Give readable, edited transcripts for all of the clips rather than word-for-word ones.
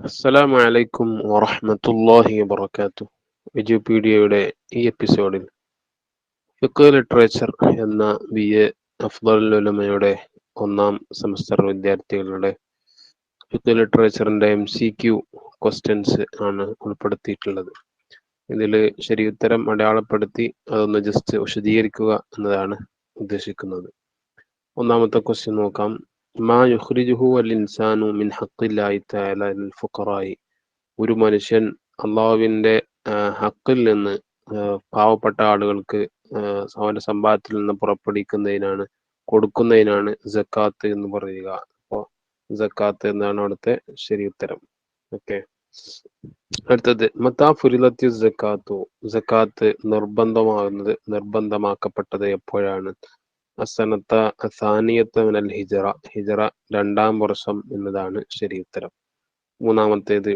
അസ്സലാമു അലൈക്കും വറഹ്മത്തുള്ളാഹി വബറകാതുഹു. വിക്കിപീഡിയയുടെ ഈ എപ്പിസോഡിൽ ഫിഖ് ലിറ്ററേച്ചർ എന്ന BA അഫ്ദലുൽ ഉലമയുടെ ഒന്നാം സെമസ്റ്റർ വിദ്യാർത്ഥികളുടെ ഫിഖ് ലിറ്ററേച്ചറിന്റെ MCQ ക്വസ്റ്റ്യൻസ് ആണ് ഉൾപ്പെടുത്തിയിട്ടുള്ളത്. ഇതിൽ ശരിയുത്തരം അടയാളപ്പെടുത്തി അതൊന്ന് ജസ്റ്റ് വിശദീകരിക്കുക എന്നതാണ് ഉദ്ദേശിക്കുന്നത്. ഒന്നാമത്തെ ക്വസ്റ്റ്യൻ നോക്കാം. മാ യുഖ്രിജുഹു അൽ ഇൻസാനു മിൻ ഹഖ്ഖില്ലാഹി തആല ലിൽ ഫുഖറായി. ഒരു മനുഷ്യൻ അള്ളാഹുവിന്റെ ഹക്കിൽ നിന്ന് പാവപ്പെട്ട ആളുകൾക്ക് അവന്റെ സമ്പാദത്തിൽ നിന്ന് പുറപ്പെടുവിക്കുന്നതിനാണ്, കൊടുക്കുന്നതിനാണ് സക്കാത്ത് എന്ന് പറയുക. അപ്പോൾ സക്കാത്ത് എന്നാണ് അവിടുത്തെ ശരി ഉത്തരം. ഓക്കെ, അടുത്തത് മത്താ ഫുരിലത്തി സക്കാത്തു. സക്കാത്ത് നിർബന്ധമാക്കപ്പെട്ടത് എപ്പോഴാണ്? അസനത്ത സാനിയത്ത് മിനൽ ഹിജറ. ഹിജറ 2-ാം വർഷം എന്നതാണ് ശരി ഉത്തരം. മൂന്നാമത്തേത്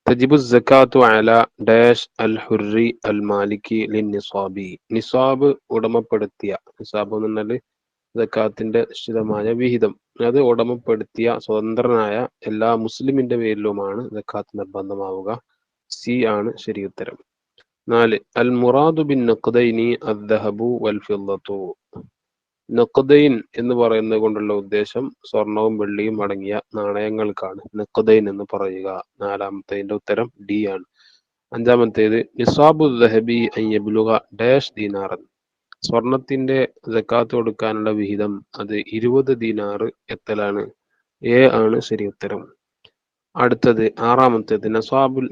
തജിബു സക്കാത്തു അല ഡാഷ് അൽ ഹുറി അൽ മാലിക്കി ലിൻ നിസാബി. നിസാബ് ഉടമപ്പെടുത്തിയ, നിസാബ് എന്ന് പറഞ്ഞാൽ സക്കാത്തിന്റെ നിശ്ചിതമായ വിഹിതം, അത് ഉടമപ്പെടുത്തിയ സ്വതന്ത്രനായ എല്ലാ മുസ്ലിമിന്റെ പേരിലുമാണ് സക്കാത്ത് നിർബന്ധമാവുക. സി ആണ് ശരി ഉത്തരം. 4 അൽ മുറാദു ബിൻ നഖ്ദൈനി അദ്ദഹബു വൽ ഫിദ്ദത്തു. നഖ്ദൈൻ എന്ന് പറയുന്നത് കൊണ്ടുള്ള ഉദ്ദേശം സ്വർണവും വെള്ളിയും അടങ്ങിയ നാണയങ്ങൾക്കാണ് നഖ്ദൈൻ എന്ന് പറയുക. 4-ാമത്തേതിന്റെ ഉത്തരം ഡി ആണ്. 5-ാമത്തേത് നിസാബു ദഹബി അൻ യബ്ലുഗ ഡാഷ് ദീനാറൻ. സ്വർണത്തിന്റെ സക്കാത്ത് കൊടുക്കാനുള്ള വിഹിതം അത് 20 ദീനാർ എത്തലാണ്. എ ആണ് ശരി ഉത്തരം. അടുത്തത് 6-ാമത്തേത്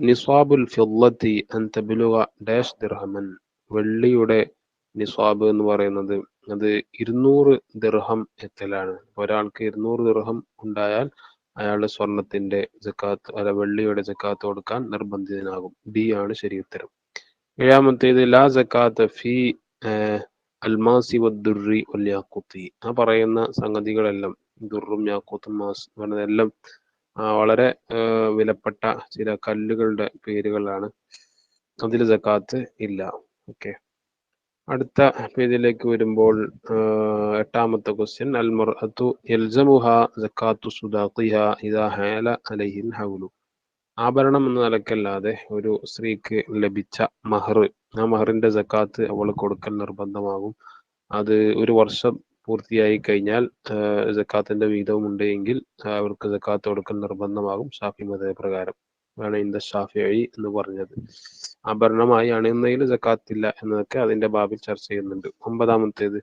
നിസാബുൽ ഫിദ്ദത്തി അൻ തബ്ലുഗ ഡാഷ് ദിർഹമൻ. വെള്ളിയുടെ നിസാബ് എന്ന് പറയുന്നത് അത് 200 ദിർഹം എത്തലാണ്. ഒരാൾക്ക് 200 ദിർഹം ഉണ്ടായാൽ അയാൾ സ്വർണത്തിന്റെ സക്കാത്ത് അല്ല വെള്ളിയുടെ സക്കാത്ത് കൊടുക്കാൻ നിർബന്ധിതനാകും. ഡി ആണ് ശരി ഉത്തരം. 7-ാമത്തേത് ലാ സക്കാത്ത് ഫി അൽമാസി വദ്ദുർരി വൽ യാഖൂത്തി. ആ പറയുന്ന സംഗതികളെല്ലാം ദുർറും യാഖൂത്തും മാസ് എല്ലാം വളരെ വിലപ്പെട്ട ചില കല്ലുകളുടെ പേരുകളാണ്. അതിൽ സക്കാത്ത് ഇല്ല. ഓക്കെ, അടുത്ത പേജിലേക്ക് വരുമ്പോൾ 8-ാമത്തെ ക്വസ്റ്റ്യൻ അൽ മർഅതു യൽസമുഹ സക്കാത്തു സുദാഖിഹ ഇദാ ഹാല അലൈഹിൽ ഹൗലു. ആഭരണം എന്ന നിലക്കല്ലാതെ ഒരു സ്ത്രീക്ക് ലഭിച്ച മഹർ, ആ മഹറിന്റെ സക്കാത്ത് അവൾ കൊടുക്കൽ നിർബന്ധമാകും. അത് ഒരു വർഷം പൂർത്തിയായി കഴിഞ്ഞാൽ സക്കാത്തിന്റെ വിഹിതവും ഉണ്ട് എങ്കിൽ അവർക്ക് സക്കാത്ത് കൊടുക്കൽ നിർബന്ധമാകും. ഷാഫി മദ്ഹബ് പ്രകാരം ആണ് ഇന്ദ ഷാഫിഈ എന്ന് പറഞ്ഞത്. ആഭരണമായി അണിയുന്നതിൽ സക്കാത്ത് ഇല്ല എന്നതൊക്കെ അതിന്റെ ബാബിൽ ചർച്ച ചെയ്യുന്നുണ്ട്. 9-ാമത്തേത്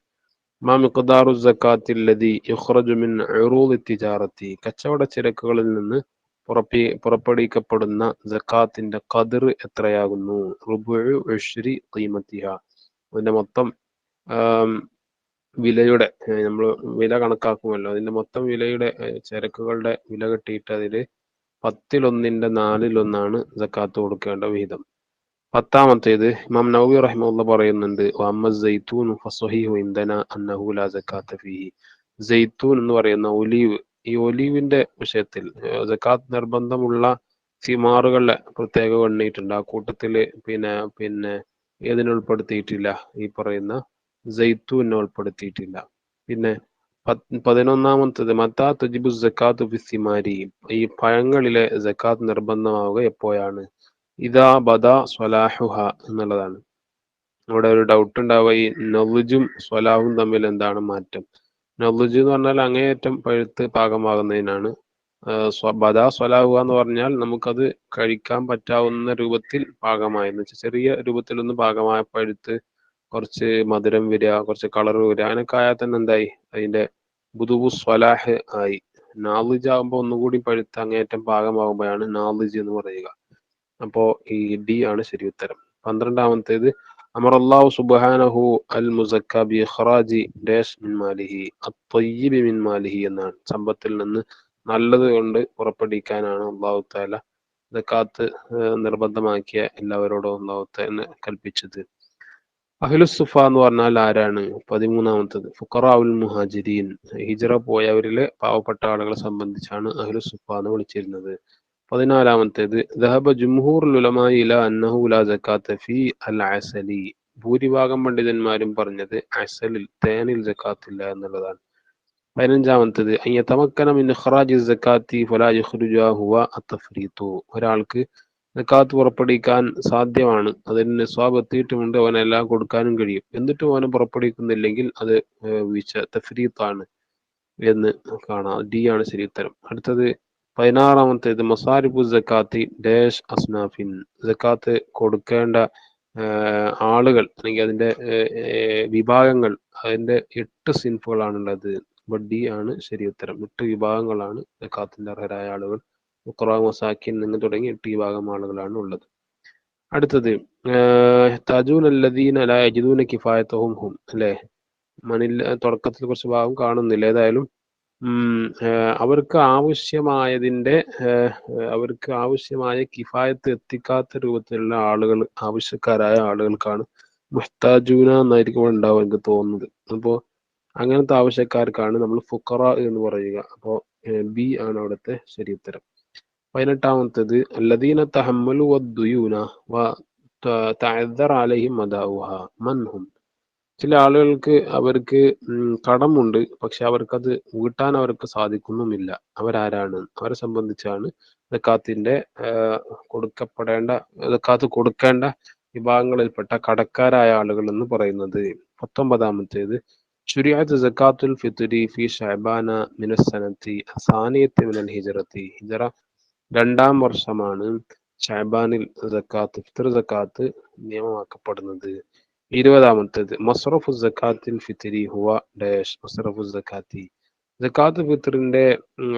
മാ മിഖ്ദാറു സക്കാത്തിൽ ലദി യുഖ്റജു മിൻ ഉറൂദി തിജാറത്തി. കച്ചവട ചരക്കുകളിൽ നിന്ന് പുറപ്പെടുവിക്കപ്പെടുന്ന സക്കാത്തിന്റെ ഖദർ എത്രയാകുന്നു? റുബുഉ ഉശ്രി ഖീമത്തിഹ. അതിന്റെ മൊത്തം വിലയുടെ, നമ്മൾ വില കണക്കാക്കുമല്ലോ, അതിന്റെ മൊത്തം വിലയുടെ ചരക്കുകളുടെ വില കിട്ടിയിട്ട് അതിൽ 1/4 സക്കാത്ത് കൊടുക്കേണ്ട വിഹിതം. 10-ാമത്തേത് ഇമാം നവവി റഹിമഹുല്ലാഹ് പറയുന്നുണ്ട് വഅമ്മ സൈത്തൂൻ ഫസ്വഹീഹു ഇൻദനാ അന്നഹു ലാ സക്കാത്ത ഫീഹി. സൈത്തൂൻ എന്ന് പറയുന്ന ഒലീവ്, ഈ ഒലീവിന്റെ വിഷയത്തിൽ സക്കാത്ത് നിർബന്ധമുള്ള സിമാറുകളെ പ്രത്യേകം എണ്ണിയിട്ടുണ്ട്. ആ കൂട്ടത്തിൽ പിന്നെ ഏതിനുൾപ്പെടുത്തിയിട്ടില്ല? ഈ പറയുന്ന സൈത്തൂനെ ഉൾപ്പെടുത്തിയിട്ടില്ല. പിന്നെ 11-ാമത്തേത് മത്താ തജിബു സക്കാത്തു ഫിസ്സിമാരി. ഈ പഴങ്ങളിലെ സക്കാത്ത് നിർബന്ധമാവുക എപ്പോഴാണ്? ഇദാ ബദാ സ്വലാഹുഹ എന്നുള്ളതാണ്. അവിടെ ഒരു ഡൗട്ട് ഉണ്ടാവുക, ഈ നളുജും സ്വലാഹും തമ്മിൽ എന്താണ് മാറ്റം? നളുജ് എന്ന് പറഞ്ഞാൽ അങ്ങേയറ്റം പഴുത്ത് പാകമാകുന്നതിനാണ്. ബദാ സ്വലാഹുക എന്ന് പറഞ്ഞാൽ നമുക്കത് കഴിക്കാൻ പറ്റാവുന്ന രൂപത്തിൽ പാകമായി, എന്ന് വെച്ചാൽ ചെറിയ രൂപത്തിലൊന്ന് പാകമായ പഴുത്ത് കുറച്ച് മധുരം വരിക, കുറച്ച് കളർ വരിക, അങ്ങനെയൊക്കെ ആയാൽ തന്നെ എന്തായി? അതിന്റെ ബുദുബു സ്വലാഹ് ആയി. നാളിജ് ആകുമ്പോൾ ഒന്നുകൂടി പഴുത്ത് അങ്ങേയറ്റം പാകമാകുമ്പോഴാണ് നാളിജ് എന്ന് പറയുക. അപ്പോ ഈ ഡി ആണ് ശരി ഉത്തരം. 12-ാമത്തേത് അമറല്ലാഹു സുബ്ഹാനഹു അൽ മുസക്ക ബി ഇഖ്റാജി ഡാഷ് മിൻ മാലിഹി അത്വയ്യിബി മിൻ മാലിഹി എന്നാണ്. സമ്പത്തിൽ നിന്ന് നല്ലത് കൊണ്ട് പുറപ്പെടുവിക്കാനാണ് അല്ലാഹു തആല സക്കാത്ത് നിർബന്ധമാക്കിയ എല്ലാവരോടും അല്ലാഹു തആല കൽപ്പിച്ചത്. അഹ്ലുസ്സുഫ എന്ന് പറഞ്ഞാൽ ആരാണ്? 13-ാമത്തേത് ഫുഖറാഉൽ മുഹാജിരീൻ. ഹിജ്റ പോയവരിലെ പാവപ്പെട്ട ആളുകളെ സംബന്ധിച്ചാണ് അഹ്ലുസ്സുഫ എന്ന് വിളിച്ചിരുന്നത്. 14-ാമത്തേത് ദഹബ ജുംഹൂറുൽ ഉലമാഇ ഇലാ അന്നഹു ലാ സക്കാത്ത ഫീ അൽ അസലി. ഭൂരിഭാഗം പണ്ഡിതന്മാരും പറഞ്ഞത് അസലിൽ, തേനിൽ സക്കാത്തില്ല എന്നുള്ളതാണ്. 15-ാമത്തേത് അയ്യതമക്കന മിൻ ഇഖ്റാജി സക്കാത്തി ഫലാ യുഖ്രിജുഹാ ഹുവ അത്തഫ്രീത്തു. ഒരാൾക്ക് സക്കാത്ത് പുറപ്പെടുവിക്കാൻ സാധ്യമാണ്, അതിന് നിസ്വാബ് എത്തിയിട്ടുമുണ്ട്, അവനെല്ലാം കൊടുക്കാനും കഴിയും, എന്നിട്ടും അവന് പുറപ്പെടുവിക്കുന്നില്ലെങ്കിൽ അത് തഫ്രീത്താണ് എന്ന് കാണാം. ഡി ആണ് ശരി ഉത്തരം. അടുത്തത് 16-ാമത്തേത് മസാരിബു സക്കാത്തി ഡാഷ് അസ്നാഫിൻ. സക്കാത്ത് കൊടുക്കേണ്ട ആളുകൾ അല്ലെങ്കിൽ അതിന്റെ വിഭാഗങ്ങൾ, അതിന്റെ 8 സിൻഫുകളാണുള്ളത്. അപ്പൊ ഡി ആണ് ശരി ഉത്തരം. 8 വിഭാഗങ്ങളാണ് സക്കാത്തിന്റെ അർഹരായ ആളുകൾ. ഫുഖറാ, മസാക്കിൻ എന്ന് തുടങ്ങി 8 വിഭാഗം ആളുകളാണ് ഉള്ളത്. അടുത്തത് തജൂൻ അല്ലദീന ലാ യജിദൂന കിഫായതഹും ഹും അല്ലെ. മണിൽ തുടക്കത്തിൽ കുറച്ച് ഭാഗം കാണുന്നില്ല. ഏതായാലും അവർക്ക് ആവശ്യമായ കിഫായത്ത് എത്തിക്കാത്ത രൂപത്തിലുള്ള ആളുകൾ, ആവശ്യക്കാരായ ആളുകൾക്കാണ് മുഹ്താജൂന എന്നായിരിക്കും ഉണ്ടാവും എനിക്ക് തോന്നുന്നത്. അപ്പോൾ അങ്ങനത്തെ ആവശ്യക്കാർക്കാണ് നമ്മൾ ഫുഖറ എന്ന് പറയുക. അപ്പോൾ ബി ആണ് അവിടുത്തെ ശരി ഉത്തരം. 18-ാമത്തേത് അല്ലദീന തഹമ്മലു വദ്ദുയൂന വ തഅദ്ദറ അലൈഹിം അദാഉഹ മൻഹും. ചില ആളുകൾക്ക് അവർക്ക് കടമുണ്ട്, പക്ഷെ അവർക്കത് വീട്ടാൻ അവർക്ക് സാധിക്കുന്നുമില്ല. അവരാരാണ്? അവരെ സംബന്ധിച്ചാണ് സക്കാത്തിന്റെ സക്കാത്ത് കൊടുക്കേണ്ട വിഭാഗങ്ങളിൽപ്പെട്ട കടക്കാരായ ആളുകൾ എന്ന് പറയുന്നത്. 19-ാമത്തേത് ശുരിഅത്ത് സക്കാത്തുൽ ഫിത്രി ഫി ശഅബാന മിനസ്സനത്തി സാനിയത്തി മിനൽ ഹിജ്റത്തി. ഹിജ്റ 2-ാം വർഷമാണ് ശഅബാനിൽ ഫിത്ർ സക്കാത്ത് നിയമമാക്കപ്പെടുന്നത്. 20-ാമത്തേത് മസ്റഫു സക്കാത്തിൽ ഫിത്രി ഹുവ ഡാഷ് മസ്റഫു സക്കാത്തി. സക്കാത്ത് ഫിത്റിന്റെ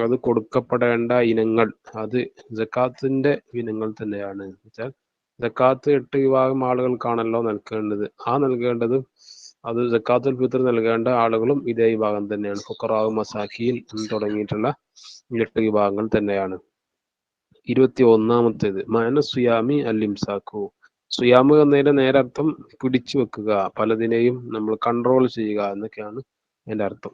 അത് കൊടുക്കപ്പെടേണ്ട ഇനങ്ങൾ, അത് സക്കാത്തിന്റെ ഇനങ്ങൾ തന്നെയാണ്. വെച്ചാൽ സക്കാത്ത് 8 വിഭാഗം ആളുകൾക്കാണല്ലോ നൽകേണ്ടത്. നൽകേണ്ടത് അത് സക്കാത്തുൽ ഫിത്ർ നൽകേണ്ട ആളുകളും ഇതേ വിഭാഗം തന്നെയാണ്. ഫുഖറാ, മസാക്കീൻ എന്ന് തുടങ്ങിയിട്ടുള്ള 8 വിഭാഗങ്ങൾ തന്നെയാണ്. 21-ാമത്തേത് മഅന സുയാമി അൽ ഇംസാഖു. സുയാമ് എന്നതിന്റെ നേരർത്ഥം പിടിച്ചു വെക്കുക, പലതിനെയും നമ്മൾ കൺട്രോൾ ചെയ്യുക എന്നൊക്കെയാണ് അതിന്റെ അർത്ഥം.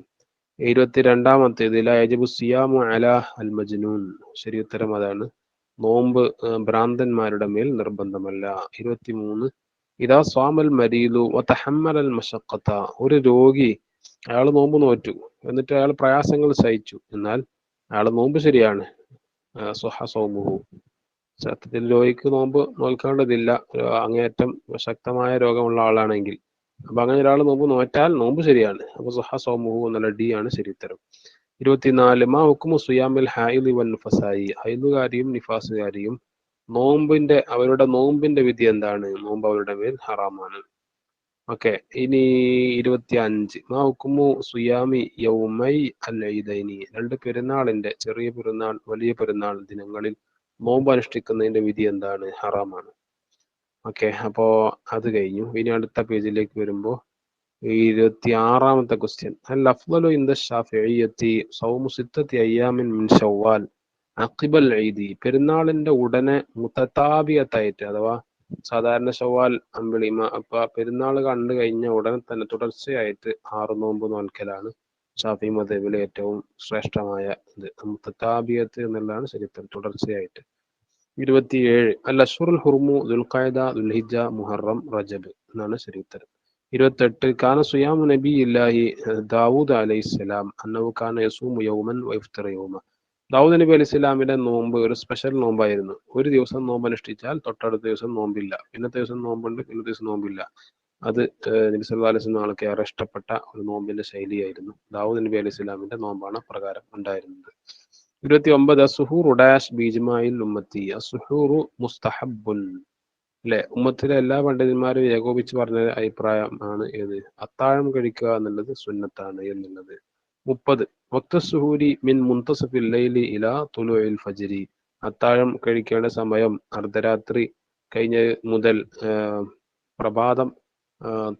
22-ാമത്തേത് ലാ യജിബു സിയാമു അലാ അൽ മജ്നൂൻ. ശരി ഉത്തരം അതാണ്. നോമ്പ് ഭ്രാന്തന്മാരുടെ മേൽ നിർബന്ധമല്ല. 23 ഇദാ സ്വാമൽ മരീദു വതഹമ്മലൽ മശഖത. ഒരു രോഗി, അയാൾ നോമ്പ് നോറ്റു, എന്നിട്ട് അയാൾ പ്രയാസങ്ങൾ സഹിച്ചു, എന്നാൽ അയാൾ നോമ്പ് ശരിയാണ്. സ്വഹ സൗമുഹു. സത്യത്തിൽ രോഗിക്ക് നോമ്പ് നോൽക്കേണ്ടതില്ല, അങ്ങേയറ്റം ശക്തമായ രോഗമുള്ള ആളാണെങ്കിൽ. അപ്പൊ അങ്ങനെ ഒരാൾ നോമ്പ് നോറ്റാൽ നോമ്പ് ശരിയാണ്. അപ്പൊ സ്വഹ സൗമുഹു എന്നുള്ള ഡി ആണ് ശരി ഉത്തരം. 24 മാ ഹുക്മു സുയാമിൽ ഹൈദി വൻ നിഫസായി. ഹൈദുകാരിയും നിഫാസുകാരിയും അവരുടെ നോമ്പിന്റെ വിധി എന്താണ്? നോമ്പ് അവരുടെ മേൽ ഹറാമാണ്. ഓക്കെ, ഇനി 25 മാ ഹുക്മു സുയാമി യൗമൈ അൽ ഈദൈനി. 2 പെരുന്നാളിന്റെ, ചെറിയ പെരുന്നാൾ വലിയ പെരുന്നാൾ ദിനങ്ങളിൽ നോമ്പ് അനുഷ്ഠിക്കുന്നതിന്റെ വിധി എന്താണ്? ഹറാമാണ്. ഓക്കെ, അപ്പോ അത് കഴിഞ്ഞു. ഇനി അടുത്ത പേജിലേക്ക് വരുമ്പോ 26-ാമത്തെ ക്വസ്റ്റ്യൻ അൽ അഫ്ളലു ഇൻദ ശാഫിഇയ്യത്തി സൗമു 6 അയ്യാമിൻ മിൻ ശവ്വാൽ അഖിബൽ ഈദി. പെരുന്നാളിന്റെ ഉടനെ മുതതാബിയത്തായിട്ട്, അഥവാ സാധാരണ ശവ്വാൽ അപ്പൊ പെരുന്നാൾ കണ്ടു കഴിഞ്ഞ ഉടനെ തന്നെ തുടർച്ചയായിട്ട് 6 നോമ്പ് നോൽക്കലാണ് ഷാഫി മദ്ഹബിലെ ഏറ്റവും ശ്രേഷ്ഠമായ ഇത്. മുതതാബിയത്ത് എന്നുള്ളതാണ് ശരിക്കും തുടർച്ചയായിട്ട്. 27 അൽ അശ്ഹുറുൽ ഹുർമു ദുൽഖഅദ ദുൽഹിജ്ജ മുഹറം റജബ് എന്നാണ് ശരി ഉത്തരം. 28 കാന സുയാമു നബിയില്ലാഹി ദാവൂദ് അലൈഹിസ്സലാം അന്നഹു കാന യസൂമു യൗമൻ വയഫ്തറു യൗമ. ദാവൂദ് നബി അലൈഹി സ്വലാമിന്റെ നോമ്പ് ഒരു സ്പെഷ്യൽ നോമ്പായിരുന്നു. ഒരു ദിവസം നോമ്പ് അനുഷ്ഠിച്ചാൽ തൊട്ടടുത്ത ദിവസം നോമ്പില്ല, പിന്നത്തെ ദിവസം നോമ്പുണ്ട്, പിന്നത്തെ ദിവസം നോമ്പില്ല. അത് നബി സല്ലല്ലാഹു അലൈഹി വസല്ലം ആൾക്ക് ഏറെ ഇഷ്ടപ്പെട്ട ഒരു നോമ്പിന്റെ ശൈലിയായിരുന്നു. ദാവൂദ് നബി അലൈഹി സ്വലാമിന്റെ നോമ്പാണ് പ്രകാരം ഉണ്ടായിരുന്നത്. 29 അസ്സുഹൂറു ഡാഷ് ബിജ്മാഇൽ ഉമ്മത്തി. അസ്സുഹൂറു മുസ്തഹബ്ബുൻ അല്ലെ. ഉമ്മത്തിലെ എല്ലാ പണ്ഡിതന്മാരും ഏകോപിച്ച് പറഞ്ഞ അഭിപ്രായം ആണ് ഏത്? അത്താഴം കഴിക്കുക എന്നുള്ളത് സുന്നത്താണ് എന്നുള്ളത്. 30 വക്ത സുഹൂരി മിൻ മുൻതസഫിൽ ലൈലി ഇലാ തുലൂഇൽ ഫജ്രി. അത്താഴം കഴിക്കേണ്ട സമയം അർദ്ധരാത്രി കഴിഞ്ഞ മുതൽ പ്രഭാതം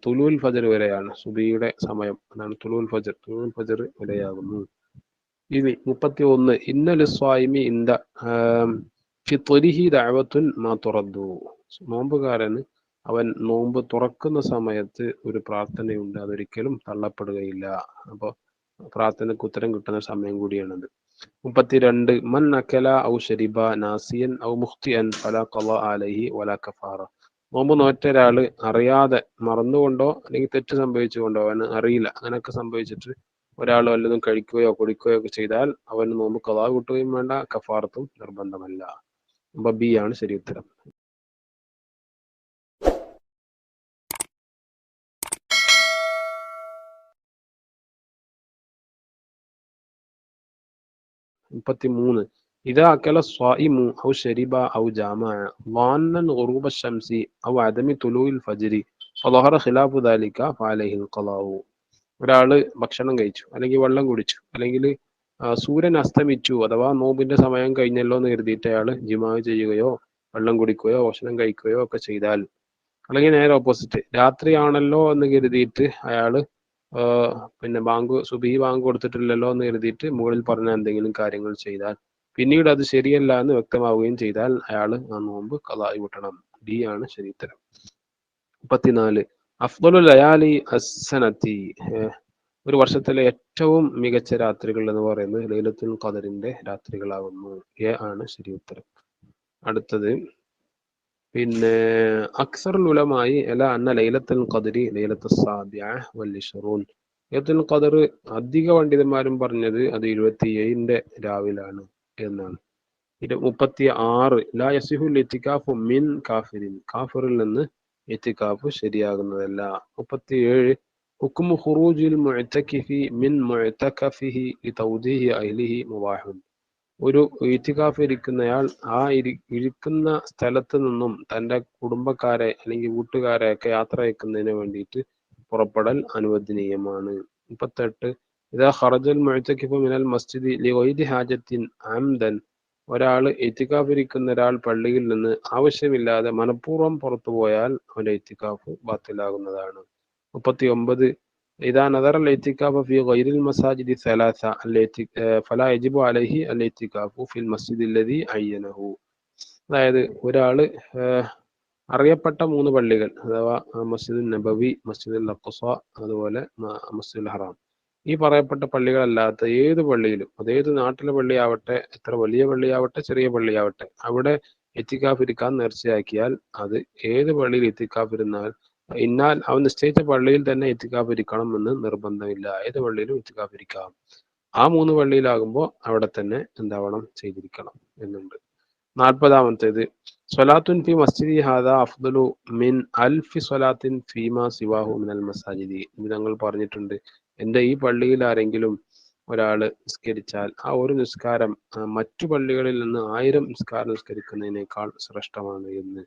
തുലൂൽ ഫജർ വരെയാണ്. സുബിയുടെ സമയം അതാണ് തുലൂൽ ഫജർ വരെയാകുന്നു. ഇനി 31 ഇന്നൽ സ്വായിമി ഇന്ദ ഫിത്രിഹി ദഅവത്തുൻ മാ തുറദ്ദു. നോമ്പുകാരന് അവൻ നോമ്പ് തുറക്കുന്ന സമയത്ത് ഒരു പ്രാർത്ഥനയുണ്ട്, അതൊരിക്കലും തള്ളപ്പെടുകയില്ല. അപ്പൊ പ്രാർത്ഥനയ്ക്ക് ഉത്തരം കിട്ടുന്ന സമയം കൂടിയാണത്. 32 മൻ അക്കല ഔ ശരിബ നാസിയൻ ഔ മുഖ്തിയൻ ഫലാ ഖളാ അലൈഹി വലാ കഫാറ. നോമ്പ് നോറ്റ ഒരാള് അറിയാതെ, മറന്നുകൊണ്ടോ അല്ലെങ്കിൽ തെറ്റ് സംഭവിച്ചുകൊണ്ടോ, അവന് അറിയില്ല, അങ്ങനെയൊക്കെ സംഭവിച്ചിട്ട് ഒരാൾ വല്ലതും കഴിക്കുകയോ കുടിക്കുകയോ ഒക്കെ ചെയ്താൽ അവന് നോമ്പ് ഖളാ കിട്ടുകയും വേണ്ട, കഫാറത്തും നിർബന്ധമല്ല. അപ്പൊ ബി ആണ് ശരി ഉത്തരം. മുപ്പത്തിമൂന്ന്. إذا أكل الصائم أو شرب أو جامع ظانا غروب الشمس أو عدم طلوع الفجر فظهر خلاف ذلك فعليه القضاء. ഒരാള് ഭക്ഷണം കഴിച്ചു, അല്ലെങ്കിൽ വെള്ളം കുടിച്ചു, അല്ലെങ്കിൽ സൂര്യൻ അസ്തമിച്ചു അഥവാ നോമ്പിന്റെ സമയം കഴിഞ്ഞല്ലോ എന്ന് കരുതിയിട്ട് അയാള് ജിമാ ചെയ്യുകയോ വെള്ളം കുടിക്കുകയോ ഭക്ഷണം കഴിക്കുകയോ ഒക്കെ ചെയ്താൽ, അല്ലെങ്കിൽ നേരെ ഓപ്പോസിറ്റ് രാത്രിയാണല്ലോ എന്ന് കരുതിയിട്ട് അയാള് പിന്നെ സുബഹി ബാങ്ക് കൊടുത്തിട്ടില്ലല്ലോ എന്ന് കരുതിയിട്ട് മുകളിൽ പറഞ്ഞ എന്തെങ്കിലും കാര്യങ്ങൾ ചെയ്താൽ പിന്നീട് അത് ശരിയല്ല എന്ന് വ്യക്തമാവുകയും ചെയ്താൽ അയാൾ ആ നോമ്പ് ഖളാ വീട്ടണം. ഡി ആണ് ശരി ഉത്തരം. 34. അഫ്ദലുൽ ലയാലി അസ്സനത്തി, ഒരു വർഷത്തിലെ ഏറ്റവും മികച്ച രാത്രികൾ എന്ന് പറയുന്നത് ലൈലത്തുൽ ഖദറിന്റെ രാത്രികളാകുന്നു. എ ആണ് ശരി ഉത്തരം. അടുത്തത് പിന്നെ അക്സറുൽ ഉലമായി അല അന്ന ലൈലത്തുൽ ഖദരി ലൈലത്തുസ് സാബിഅ വൽ ഇശ്റൂൻ. ലൈലത്തുൽ ഖദർ അധിക പണ്ഡിതന്മാരും പറഞ്ഞത് അത് 27ന്റെ രാവിലാണ് എന്നാണ്. 36. ലാ യസിഹുൽ ഇത്തികാഫു മിൻ കാഫിരിൻ, കാഫിറിൽ നിന്ന് ഇത്തികാഫ് ശരിയാകുന്നതല്ല. 37. ഹുക്മു ഖുറൂജിൽ മുഅ്തകിഫി മിൻ മുഅ്തകഫിഹി ലിതൗദീഹി അഹ്ലിഹി മുബാഹുൻ. ഒരു ഇത്തികാഫ് ഇരിക്കുന്നയാൾ ആ ഇരിക്കുന്ന സ്ഥലത്ത് നിന്നും തന്റെ കുടുംബക്കാരെ അല്ലെങ്കിൽ വീട്ടുകാരെ ഒക്കെ യാത്ര അയക്കുന്നതിന് വേണ്ടിയിട്ട് പുറപ്പെടൽ അനുവദനീയമാണ്. 38. ഇദാ ഖറജൽ മുഅ്തകിഫു മിനൽ മസ്ജിദി ലിഗൈരി ഹാജത്തിൻ അംദൻ, ഒരാൾ ഇത്തികാഫ് ഇരിക്കുന്ന ഒരാൾ പള്ളിയിൽ നിന്ന് ആവശ്യമില്ലാതെ മനഃപൂർവ്വം പുറത്തു പോയാൽ അവന്റെ ഇത്തികാഫ് ബാത്തിലാകുന്നതാണ്. 39. إذا نظر الاعتكاف في غير المساجد الثلاثة فلا يجب عليه الاعتكاف في المسجد الذي عينه. അതായത് ഒരാള് അറിയപ്പെട്ട 3 പള്ളികൾ അഥവാ മസ്ജിദുൽ നബവി, മസ്ജിദുൽ അഖ്സ, അതുപോലെ മസ്ജിദുൽ ഹറാം, ഈ പറയപ്പെട്ട പള്ളികളല്ലാത്ത ഏത് പള്ളിയിലും, അതേത് നാട്ടിലെ പള്ളിയാവട്ടെ, എത്ര വലിയ പള്ളിയാവട്ടെ ചെറിയ പള്ളിയാവട്ടെ, അവിടെ ഇത്തികാഫ് ഇരിക്കാൻ നേർച്ചയാക്കിയാൽ അത് ഏത് പള്ളിയിൽ ഇത്തികാഫ് ഇന്നാൽ അവൻ നിശ്ചയിച്ച പള്ളിയിൽ തന്നെ ഇത്തികാഫ് ഇരിക്കണം എന്ന് നിർബന്ധമില്ല. ഏത് പള്ളിയിലും ഇത്തികാഫ് ഇരിക്കാം. ആ 3 പള്ളിയിലാകുമ്പോൾ അവിടെ തന്നെ എന്താവണം, ചെയ്തിരിക്കണം എന്നുണ്ട്. 40. സ്വലാത്തുൻ ഫി മസ്ജിദി ഹാദാ അഫ്ദലു മിൻ അൽഫി സ്വലാത്തിൻ ഫീമാ സിവാഹു മിനൽ മസാജിദി. ഇത് ഞങ്ങൾ പറഞ്ഞിട്ടുണ്ട്, എൻ്റെ ഈ പള്ളിയിൽ ആരെങ്കിലും ഒരാള് നിസ്കരിച്ചാൽ ആ ഒരു നിസ്കാരം മറ്റു പള്ളികളിൽ നിന്ന് 1000 നിസ്കാരം നിസ്കരിക്കുന്നതിനേക്കാൾ ശ്രേഷ്ഠമാണ് എന്ന്.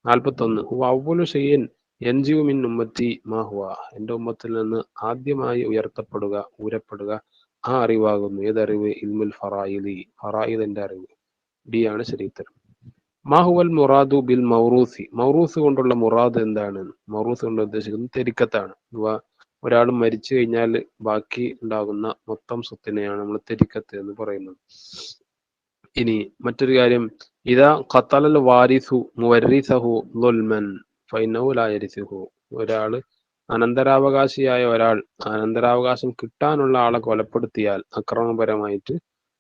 41. അവ്വലു ഷൈഇൻ യൻജിഉ മിൻ ഉമ്മത്തി മാ ഹുവ, എൻ്റെ ഉമ്മത്തിൽ നിന്ന് ആദ്യമായി ഊരപ്പെടുക ആ അറിവാകുന്നു. ഏതറിവ്? ഇൽമുൽ ഫറായിദി, ഫറായിദിന്റെ അറിവ്. ഡി ആണ് ശരി ഉത്തരം. മാഹുവൽ മുറാദു ബിൽ മൗറൂസി, മൗറൂസ് കൊണ്ടുള്ള മുറാദ് എന്താണ്? മൗറൂസ് കൊണ്ട് ഉദ്ദേശിക്കുന്നത് തെരിക്കത്താണ്. ഒരാൾ മരിച്ചു കഴിഞ്ഞാൽ ബാക്കി ഉണ്ടാകുന്ന മൊത്തം സ്വത്തിനെയാണ് നമ്മൾ തെരിക്കത്ത് എന്ന് പറയുന്നത്. ഇനി മറ്റൊരു കാര്യം, ഇദാ ഖതലൽ വാരിസു മുവരിസഹു ളുൽമൻ ഫഇന്നഹു ലാ യരിസുഹു. ഒരാൾ അനന്തരാവകാശിയായ ഒരാൾ അനന്തരാവകാശം കിട്ടാനുള്ള ആളെ കൊലപ്പെടുത്തിയാൽ അക്രമപരമായിട്ട്,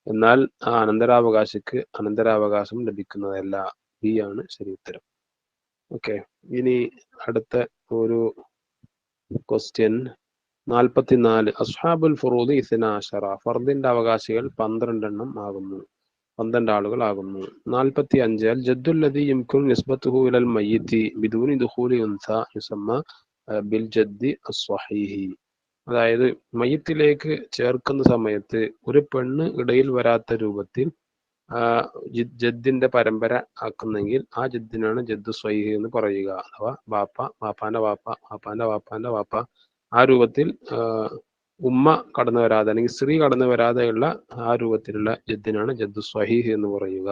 എന്നാൽ ആ അനന്തരാവകാശിക്ക് അനന്തരാവകാശം ലഭിക്കുന്നതല്ല. ബി ആണ് ശരി ഉത്തരം. ഓക്കെ, ഇനി അടുത്ത ഒരു ക്വസ്റ്റ്യൻ 44. അസ്ഹാബുൽ ഫുറൂദി 12, ഫർദിന്റെ അവകാശികൾ 12 ആകുന്നു, 12 ആളുകളാകുന്നു. 45. അൽ ജദ്ദുല്ലദി യുംകിനു നിസ്ബത്തുഹു ഇലൽ മയ്യിത്തി ബിദൂനി ദുഖൂലി ഉൻസ യുസമ്മ ബിൽ ജദ്ദി അസ്സഹീഹി. അതായത് മയ്യിത്തിലേക്ക് ചേർക്കുന്ന സമയത്ത് ഒരു പെണ്ണ് ഇടയിൽ വരാത്ത രൂപത്തിൽ ജദ്ദിന്റെ പരമ്പര ആക്കുന്നെങ്കിൽ ആ ജദ്ദിനാണ് ജദ്ദു സ്വഹീഹ് എന്ന് പറയുക. അഥവാ ബാപ്പ, ബാപ്പാന്റെ വാപ്പ, വാപ്പാന്റെ വാപ്പാന്റെ വാപ്പ, ആ രൂപത്തിൽ ഉമ്മ കടന്നു വരാതെ അല്ലെങ്കിൽ സ്ത്രീ കടന്നു വരാതെയുള്ള ആ രൂപത്തിലുള്ള ജദ്ദിനാണ് ജദ്ദു സ്വഹീഹ് എന്ന് പറയുക.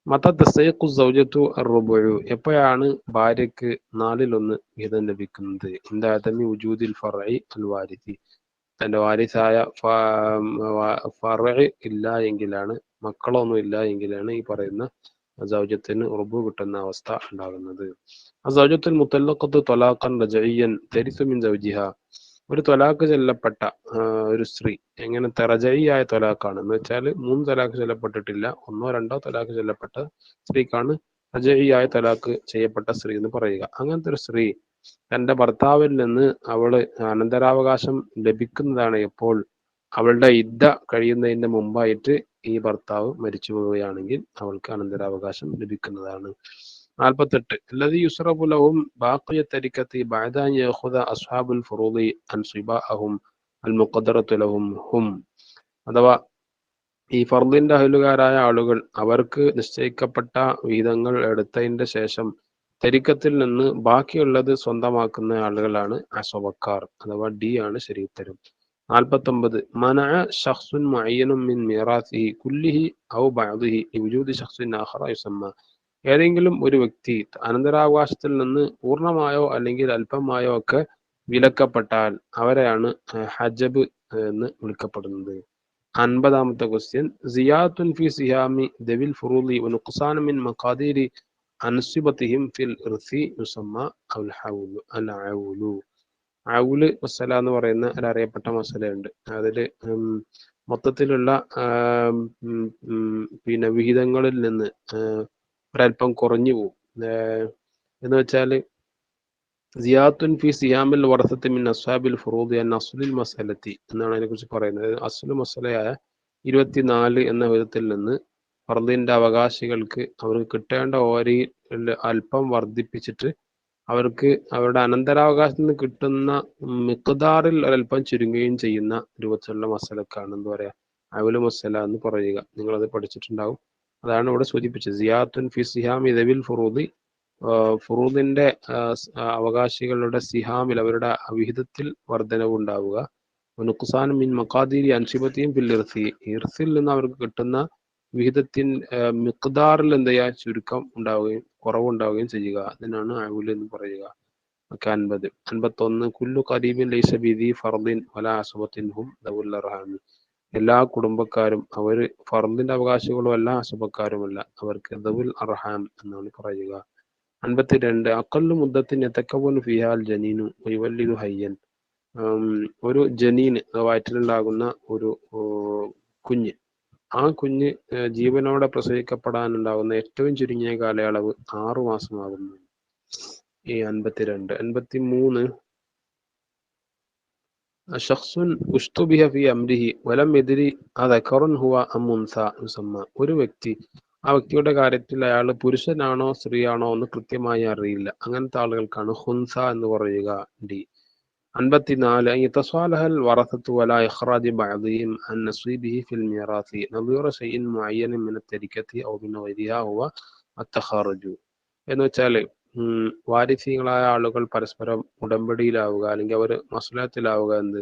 മത തസ്തഹിഖു സൗജത്തു അർറുബഉ, എപ്പോഴാണ് ഭാര്യയ്ക്ക് 4/1 വീതം ലഭിക്കുന്നത്? ഇന്ദ അദമി വുജൂദിൽ ഫർഇ അൽ വാരിസി, തന്റെ വാരിസായ ഫർഇ ഇല്ല എങ്കിലാണ്, മക്കളൊന്നും ഇല്ല എങ്കിലാണ് ഈ പറയുന്ന സൗജത്തിന് ഉറുബു കിട്ടുന്ന അവസ്ഥ ഉണ്ടാകുന്നത്. സൗജത്തുൽ മുത്തല്ലഖത്തു ത്വലാഖൻ റജഇയ്യൻ തരിസു മിൻ സൗജിഹ, ഒരു ത്വലാഖ് ചൊല്ലപ്പെട്ട ഒരു സ്ത്രീ എങ്ങനത്തെ റജഇയായ ത്വലാഖാണ് എന്ന് വെച്ചാൽ 3 ത്വലാഖ് ചൊല്ലപ്പെട്ടിട്ടില്ല, 1 2 ത്വലാഖ് ചൊല്ലപ്പെട്ട സ്ത്രീക്കാണ് റജഇയായ ത്വലാഖ് ചെയ്യപ്പെട്ട സ്ത്രീ എന്ന് പറയുക. അങ്ങനത്തെ ഒരു സ്ത്രീ തന്റെ ഭർത്താവിൽ നിന്ന് അവള് അനന്തരാവകാശം ലഭിക്കുന്നതാണ് എപ്പോൾ? അവളുടെ ഇദ്ദ കഴിയുന്നതിന്റെ മുമ്പായിട്ട് ഈ ഭർത്താവ് മരിച്ചു പോവുകയാണെങ്കിൽ അവൾക്ക് അനന്തരാവകാശം ലഭിക്കുന്നതാണ്. 48 الذي يسرب لهم باقي التركة بعد أن يأخذ أصحاب الفروض أنصباءهم المقدرة لهم هم. അഥവാ ഈ ഫർദിന്റെ അഹലുകാരായ ആളുകൾ അവർക്ക് നിശ്ചയിക്കപ്പെട്ട വിഹിതങ്ങൾ എടുത്തതിന്റെ ശേഷം തരിക്കത്തിൽ നിന്ന് ബാക്കിയുള്ളത് സ്വന്തമാക്കുന്ന ആളുകളാണ് അസബക്കാർ, അഥവാ ഡി ആണ് ശരിയുത്തരം. 49 منع شخص معين من ميراثه كله أو بعضه لوجود شخص آخر يسمى. ഏതെങ്കിലും ഒരു വ്യക്തി അനന്തരാവകാശത്തിൽ നിന്ന് പൂർണ്ണമായോ അല്ലെങ്കിൽ അല്പമായോ ഒക്കെ വിലക്കപ്പെട്ടാൽ അവരെയാണ് ഹജബ് എന്ന് വിളിക്കപ്പെടുന്നത്. 50-ാമത്തെ ക്വസ്റ്റ്യൻ സിയാത്തുൻ ഫി സിഹാമി ദവിൽ ഫുറൂദി വനുഖ്സാൻ മിൻ മഖാദീരി അൻസിബതിഹിം ഫിൽ ഇർസി യുസമ്മ അൽ ഹൗലു അൽ ഔലു. ഔല് മസല എന്ന് പറയുന്ന ഒരറിയപ്പെട്ട മസലയുണ്ട്. അതിൽ മൊത്തത്തിലുള്ള പിന്നെ വിഹിതങ്ങളിൽ നിന്ന് ഒരല്പം കുറഞ്ഞു പോകും. എന്ന് വെച്ചാൽ സിയാത്തുൻ ഫി സിയാമിൽ വറസത്തി മിൻ അസ്ഹാബിൽ ഫുറൂദി അൻ അസ്ലുൽ മസലത്തി എന്നാണ് അതിനെക്കുറിച്ച് പറയുന്നത്. അസ്ലു മസലയായ 24 എന്ന വിധത്തിൽ നിന്ന് ഫർദിന്റെ അവകാശികൾക്ക് അവർക്ക് കിട്ടേണ്ട ഓരിയിൽ അല്പം വർദ്ധിപ്പിച്ചിട്ട് അവർക്ക് അവരുടെ അനന്തരാവകാശത്തിൽ നിന്ന് കിട്ടുന്ന മിഖ്ദാറിൽ ഒരല്പം ചുരുങ്ങുകയും ചെയ്യുന്ന രൂപത്തിലുള്ള മസലക്കാണ് എന്ത് പറയാ അവല് മസല എന്ന് പറയുക. നിങ്ങളത് പഠിച്ചിട്ടുണ്ടാവും. അതാണ് ഇവിടെ സൂചിപ്പിച്ചത്. സിയാത്തുൻ ഫി സിഹാമി ദവിൽ ഫുറൂദി, ഫുറൂദിന്റെ അവകാശികളുടെ സിഹാമിൽ അവരുടെ വിഹിതത്തിൽ വർധനവ് ഉണ്ടാവുക. നുഖ്സാൻ മിൻ മഖാദീരി അൻസിബത്തിയും ഫിൽ ഇർസി, ഇർസിൽ നിന്ന് അവർക്ക് കിട്ടുന്ന വിഹിതത്തിൻ മിഖ്ദാറിൽ എന്ത് ചെയ്യുക ചുരുക്കം ഉണ്ടാവുകയും കുറവുണ്ടാവുകയും ചെയ്യുക. അതിനാണ് ഔല് എന്ന് പറയുക. 50. 51 കുല്ലു ഖരീബിൻ ലൈസ ബിദി ഫർദിൻ വലാ അസബത്തിൻ ഹും ദവുൽ അർഹാമി. എല്ലാ കുടുംബക്കാരും അവർ ഫർദിന്റെ അവകാശികളും അല്ല അസബക്കാരുമല്ല, അവർക്ക് ദവുൽ അർഹാം എന്നാണ് പറയുക. 52 അഖല്ലു മുദ്ദത്തിൻ യതകവ്വനു ഫിഹാ അൽ ജനീനു വയുവല്ലിദു ഹയ്യൻ. ഒരു ജനീന് വയറ്റിലുണ്ടാകുന്ന ഒരു കുഞ്ഞ്, ആ കുഞ്ഞ് ജീവനോടെ പ്രസവിക്കപ്പെടാനുണ്ടാകുന്ന ഏറ്റവും ചുരുങ്ങിയ കാലയളവ് 6 മാസമാകുന്നു. ഈ 52. 53 ഷഖ്സുൻ ഉഷ്തുബിഹ ഫി അംരിഹി വലം യദ്രി അദകറുൻ ഹുവ അം ഉൻസ യുസമ്മ. ഒരു വ്യക്തി, ആ വ്യക്തിയുടെ കാര്യത്തിൽ അയാൾ പുരുഷനാണോ സ്ത്രീയാണോ എന്ന് കൃത്യമായി അറിയില്ല, അങ്ങനത്തെ ആളുകൾക്കാണ് ഹുൻസ എന്ന് പറയുക. ഡി. 54 യതസ്വാലഹൽ വറസത്തു വലാ ഇഖ്റാജ് ബഅദിഹിം അൻ നസീബിഹി ഫിൽ മീറാസി നദീറ ശൈഇൻ മുഅയ്യനിൻ മിന തരികത്തി ഔ മിൻ ഗൈരിഹാ ഹുവ അത്തഖാറുജു. എന്ന് വെച്ചാൽ വാരിസികളായ ആളുകൾ പരസ്പരം ഉടമ്പടിയിലാവുക അല്ലെങ്കിൽ അവർ മസ്ലഹത്തിലാവുക, എന്ത്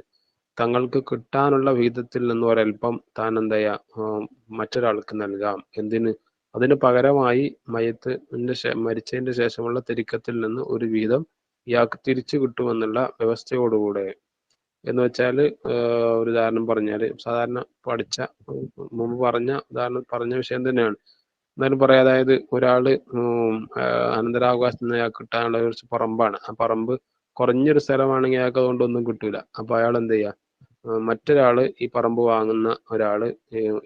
തങ്ങൾക്ക് കിട്ടാനുള്ള വിഹിതത്തിൽ നിന്ന് ഒരൽപ്പം താൻ എന്താ മറ്റൊരാൾക്ക് നൽകാം. എന്തിന്? അതിന് പകരമായി മരിച്ചതിന്റെ ശേഷമുള്ള തെരിക്കത്തിൽ നിന്ന് ഒരു വിഹിതം ഇയാൾക്ക് തിരിച്ചു കിട്ടുമെന്നുള്ള വ്യവസ്ഥയോടുകൂടെ. എന്ന് വെച്ചാൽ ഒരു ഉദാഹരണം പറഞ്ഞാൽ, സാധാരണ മുമ്പ് പറഞ്ഞ വിഷയം തന്നെയാണ്, എന്നാലും പറയാം. അതായത് ഒരാള് അനന്തരാവകാശത്തിൽ അയാൾക്ക് കിട്ടാനുള്ള കുറച്ച് പറമ്പാണ്. ആ പറമ്പ് കുറഞ്ഞൊരു സ്ഥലമാണെങ്കിൽ അയാൾക്ക് അതുകൊണ്ടൊന്നും കിട്ടൂല. അപ്പൊ അയാൾ എന്ത് ചെയ്യാ, മറ്റൊരാള് ഈ പറമ്പ് വാങ്ങുന്ന ഒരാള്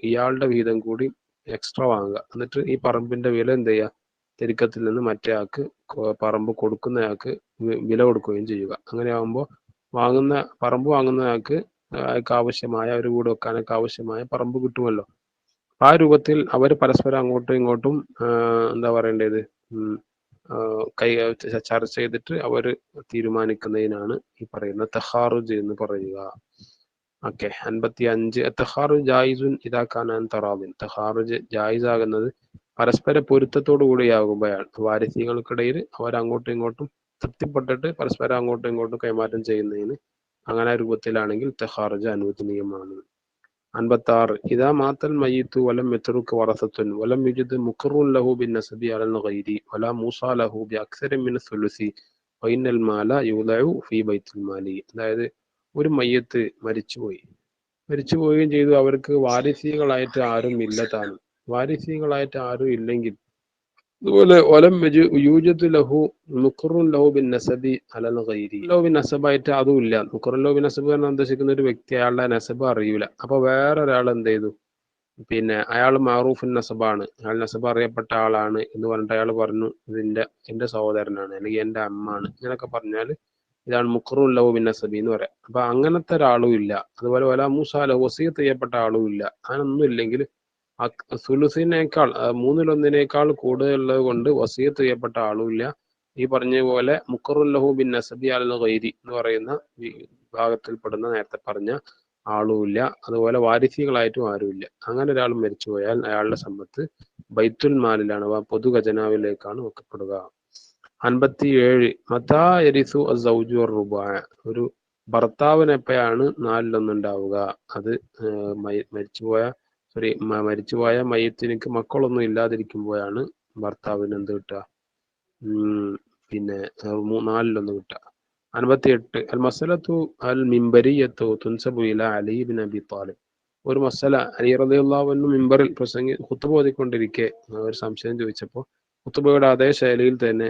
ഇയാളുടെ വിഹിതം കൂടി എക്സ്ട്രാ വാങ്ങുക. എന്നിട്ട് ഈ പറമ്പിന്റെ വില എന്ത് ചെയ്യുക, തെരുക്കത്തിൽ നിന്ന് മറ്റേ ആൾക്ക് പറമ്പ് കൊടുക്കുന്നയാൾക്ക് വില കൊടുക്കുകയും ചെയ്യുക. അങ്ങനെ ആകുമ്പോൾ പറമ്പ് വാങ്ങുന്നയാൾക്ക് അയാൾക്ക് ആവശ്യമായ ഒരു വീട് വെക്കാനൊക്കെ ആവശ്യമായ പറമ്പ് കിട്ടുമല്ലോ. ആ രൂപത്തിൽ അവർ പരസ്പരം അങ്ങോട്ടും ഇങ്ങോട്ടും എന്താ പറയേണ്ടത്, ചർച്ച ചെയ്തിട്ട് അവർ തീരുമാനിക്കുന്നതിനാണ് ഈ പറയുന്ന തഖാറുജ് എന്ന് പറയുക. ഓക്കെ. 55 തഖാറുജ് ജായിസുൻ ഇദാ കാന അൻ തറാദിൻ. തഖാറുജ് ജായിസ് ആകുന്നത് പരസ്പര പൊരുത്തത്തോടു കൂടിയാകുമ്പോഴാണ്. വാരിസികൾക്കിടയിൽ അവർ അങ്ങോട്ടും ഇങ്ങോട്ടും തൃപ്തിപ്പെട്ടിട്ട് പരസ്പരം അങ്ങോട്ടും ഇങ്ങോട്ടും കൈമാറ്റം ചെയ്യുന്നതിന് അങ്ങനെ രൂപത്തിലാണെങ്കിൽ തഖാറുജ് അനുവദനീയമാണ്. 56 ഇദാ മാത്തൽ മയ്യിത്തു വലം യത്റുക വറസത്തുൻ വലം യുജിദ് മുഖറുൻ ലഹു ബിന്നസബി അലൽ ഗൈരി വലാ മൂസാ ലഹു ബിഅക്സരി മിൻ സുലുസി വഇന്നൽ മാല യുദഉ ഫീ ബൈത്തുൽ മാലി. അതായത് ഒരു മയ്യത്ത് മരിച്ചുപോവുകയും ചെയ്തു, അവർക്ക് വാരിസികളായിട്ട് ആരും ഇല്ല താനും. വാരിസികളായിട്ട് ആരും ഇല്ലെങ്കിൽ അതുപോലെ വലം യൂജദ് ലഹു മുഖറുൻ ലഹു ബിൻ നസബി അലൽ ഗൈരി, ലഹു ബിൻ നസബായിട്ട് അതും ഇല്ല. മുഖറുൻ ലഹു ബിൻ നസബ് എന്ന് ഉദ്ദേശിക്കുന്ന ഒരു വ്യക്തി അയാളുടെ നസബ് അറിയൂല. അപ്പൊ വേറൊരാൾ എന്ത് ചെയ്തു, അയാൾ മാറൂഫിൻ നസബാണ്, അയാൾ നസബ് അറിയപ്പെട്ട ആളാണ് എന്ന് പറഞ്ഞിട്ട് അയാൾ പറഞ്ഞു എന്റെ സഹോദരനാണ് അല്ലെങ്കിൽ എന്റെ അമ്മാണ്, ഇങ്ങനെയൊക്കെ പറഞ്ഞാൽ ഇതാണ് മുഖറുൽ ലഹു ബിൻ നസബി എന്ന് പറയാം. അപ്പൊ അങ്ങനത്തെ ഒരാളും ഇല്ല. അതുപോലെ വല മൂസാല വസീയത്ത് ചെയ്യപ്പെട്ട ആളും ഇല്ല. അങ്ങനൊന്നും ഇല്ലെങ്കിൽ സുലുസിനേക്കാൾ മൂന്നിലൊന്നിനേക്കാൾ കൂടുതലുള്ളത് കൊണ്ട് വസീയത്ത് ചെയ്യപ്പെട്ട ആളും ഇല്ല. ഈ പറഞ്ഞ പോലെ മുഖറുൽ ലഹു ബിൻ നസബി അൽ ഗൈരി എന്ന് പറയുന്ന വിഭാഗത്തിൽപ്പെടുന്ന നേരത്തെ പറഞ്ഞ ആളുമില്ല. അതുപോലെ വാരിസികളായിട്ടും ആരുമില്ല. അങ്ങനെ ഒരാൾ മരിച്ചുപോയാൽ അയാളുടെ സമ്പത്ത് ബൈത്തുൽ മാലിലാണ്, പൊതു ഖജനാവിലേക്കാണ് വെക്കപ്പെടുക. 57 മതാ യരിസു അസ്സൗജു റുബാ. ഒരു ഭർത്താവിന് എപ്പോഴാണ് നാലിലൊന്നുണ്ടാവുക? അത് മരിച്ചുപോയ മയ്യത്തിനിക്ക് മക്കളൊന്നും ഇല്ലാതിരിക്കുമ്പോഴാണ് ഭർത്താവിന് എന്ത് കിട്ടുക? പിന്നെ നാലിലൊന്ന് കിട്ടുക. 58 അൽ മസലത്തു അൽ മിംബരിയത്തു തുൻസബു ഇല അലി ബിൻ അബി താലിബ്. ഒരു മസല, അലി റളിയല്ലാഹു അൻഹു മിമ്പറിൽ ഖുത്ബ ഓതിക്കൊണ്ടിരിക്കെ ഒരു സംശയം ചോദിച്ചപ്പോൾ ഖുത്ബയുടെ അതേ ശൈലിയിൽ തന്നെ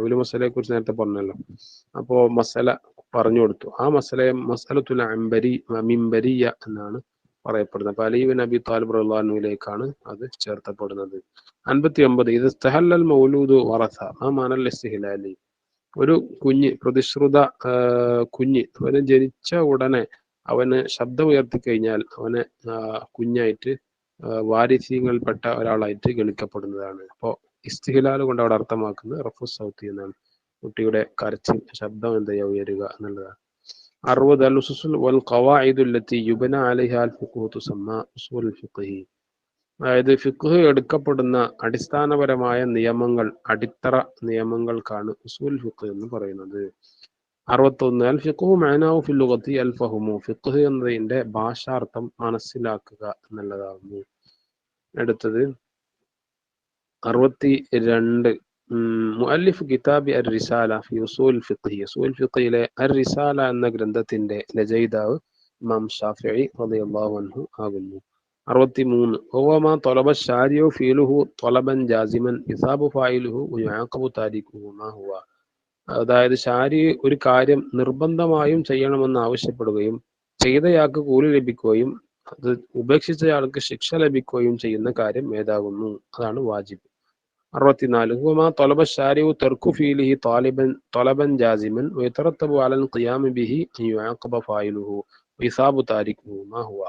ഒരു മസലയെ കുറിച്ച് നേരത്തെ പറഞ്ഞല്ലോ, അപ്പോ മസല പറഞ്ഞു കൊടുത്തു. ആ മസലയെ മസലത്തുൽ മിംബരിയ എന്നാണ് പറയപ്പെടുന്നത്. അപ്പൊ അലി ബിൻ അബി താലിബ് റളിയല്ലാഹു അൻഹുവിലേക്കാണ് അത് ചേർത്തപ്പെടുന്നത്. 59 ഇത് ഇസ്തഹല്ലൽ മൗലൂദു വറസ ആ മാനൽ ഇസ്തിഹ്ലാലി. ഒരു കുഞ്ഞ്, പ്രതിശ്രുത കുഞ്ഞ്, അവന് ജനിച്ച ഉടനെ അവന് ശബ്ദം ഉയർത്തി കഴിഞ്ഞാൽ അവനെ കുഞ്ഞായിട്ട് വാരിസ്യങ്ങളിൽപ്പെട്ട ഒരാളായിട്ട് ഗണിക്കപ്പെടുന്നതാണ്. അപ്പോൾ ഇസ്തിഹ്ലാൽ കൊണ്ട് അവിടെ അർത്ഥമാക്കുന്നത് റഫു സൗത്തി എന്നാണ്. കുട്ടിയുടെ കരച്ചിൽ, ശബ്ദം എന്താ ഉയരുക എന്നുള്ളതാണ്. 60 അൽ ഉസുൽ വൽ ഖവാഇദു അല്ലത്തി യുബ്ന അലൈഹാ അൽ ഫിഖ്ഹു തുസമ്മ ഉസൂൽ ഫിഖ്ഹി. അതായത് ഫിഖ്ഹ് എടുക്കപ്പെടുന്ന അടിസ്ഥാനപരമായ നിയമങ്ങൾ, അടിത്തറ നിയമങ്ങൾക്കാണ് ഉസൂൽ ഫിഖ്ഹ് എന്ന് പറയുന്നത്. 61 അൽ ഫിഖ്ഹു മഅനാഹു ഫിൽ ലുഗത്തി അൽ ഫഹ്മു. ഫിഖ്ഹ് എന്നതിന്റെ ഭാഷാർത്ഥം മനസ്സിലാക്കുക എന്നുള്ളതാകുന്നു. അടുത്തത് 62 മുഅല്ലിഫ് കിതാബി അർ റിസാല ഫി ഉസൂൽ ഫിഖ്ഹി. ഉസൂൽ ഫിഖ്ഹിലെ അർ റിസാല എന്ന ഗ്രന്ഥത്തിന്റെ രചയിതാവ് ഇമാം ഷാഫിഈ റളിയല്ലാഹു അൻഹു ആകുന്നു. 63 ഹുവ മാ ത്വലബ ശാരിഉ ഫീലുഹു ത്വലബൻ ജാസിമൻ യുസാബു ഫായിലുഹു വയുഅഖബു താരിഖുഹു മാ ഹുവ. അതായത് ശാരി ഒരു കാര്യം നിർബന്ധമായും ചെയ്യണമെന്ന് ആവശ്യപ്പെടുകയും ചെയ്തയാൾക്ക് കൂലി ലഭിക്കുകയും അത് ഉപേക്ഷിച്ചയാൾക്ക് ശിക്ഷ ലഭിക്കുകയും ചെയ്യുന്ന കാര്യം ഏതാകുന്നു? അതാണ് വാജിബ്. 64 ഹുവ മാ ത്വലബ ശാരിഉ തർക്കു ഫീലിഹി ത്വലബൻ ജാസിമൻ വയതറത്തബു അലൽ ഖിയാമി ബിഹി യുഅഖബ ഫായിലുഹു വയുസാബു താരിഖുഹു മാ ഹുവ.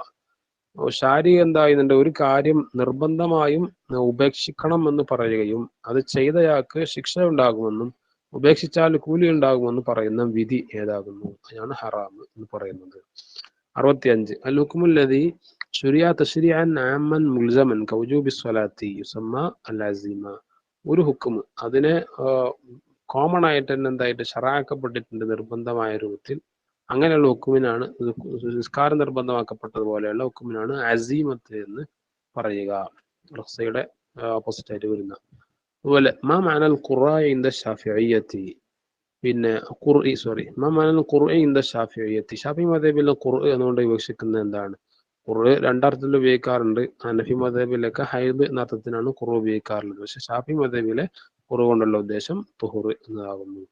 ശാരി എന്തായുന്നുണ്ട്? ഒരു കാര്യം നിർബന്ധമായും ഉപേക്ഷിക്കണം എന്ന് പറയുകയും അത് ചെയ്തയാൾക്ക് ശിക്ഷ ഉണ്ടാകുമെന്നും ഉപേക്ഷിച്ചാൽ കൂലി ഉണ്ടാകുമെന്ന് പറയുന്ന വിധി ഏതാകുന്നു? അതാണ് ഹറാം എന്ന് പറയുന്നത്. 65 അൽ ഹുക്മുല്ലദി ശുരിഅ തശ്രീഅൻ ആമ്മൻ മുൽസമൻ കൗജൂബി സ്വലാത്തി യുസമ്മ അൽ അസീമ. ഒരു ഹുക്മ് അതിനെ കോമൺ ആയിട്ട് തന്നെ എന്തായിട്ട് ശറഅക്കപ്പെട്ടിട്ടുണ്ട് നിർബന്ധമായ രൂപത്തിൽ. അങ്ങനെയുള്ള ഹുക്കുമിനാണ്, നിസ്കാരം നിർബന്ധമാക്കപ്പെട്ടതുപോലെയുള്ള ഹുക്കുമിനാണ് അസീമത്ത് എന്ന് പറയുക. റഖ്സയുടെ ഓപ്പോസിറ്റ് ആയിട്ട് വരുന്ന. അതുപോലെ മാ മഅനൽ ഖുർആഇ ഇൻദ ശാഫിഈയത്തി. പിന്നെ മാ മഅനൽ ഖുർആഇ ഇൻദ ശാഫിഈയത്തി. ഷാഫി മദ്ഹബിലെ ഖുർആൻ എന്നുകൊണ്ട് വിവക്ഷിക്കുന്നത് എന്താണ്? ഖുർആൻ രണ്ടർത്ഥത്തിൽ ഉപയോഗിക്കാറുണ്ട്. ഹനഫി മദ്ഹബിലൊക്കെ ഹൈദ് എന്ന അർത്ഥത്തിനാണ് ഖുർആൻ ഉപയോഗിക്കാറുള്ളത്. പക്ഷെ ഷാഫി മദ്ഹബിലെ ഖുർആൻ കൊണ്ടുള്ള ഉദ്ദേശം തുഹുർ എന്നതാകുന്നു.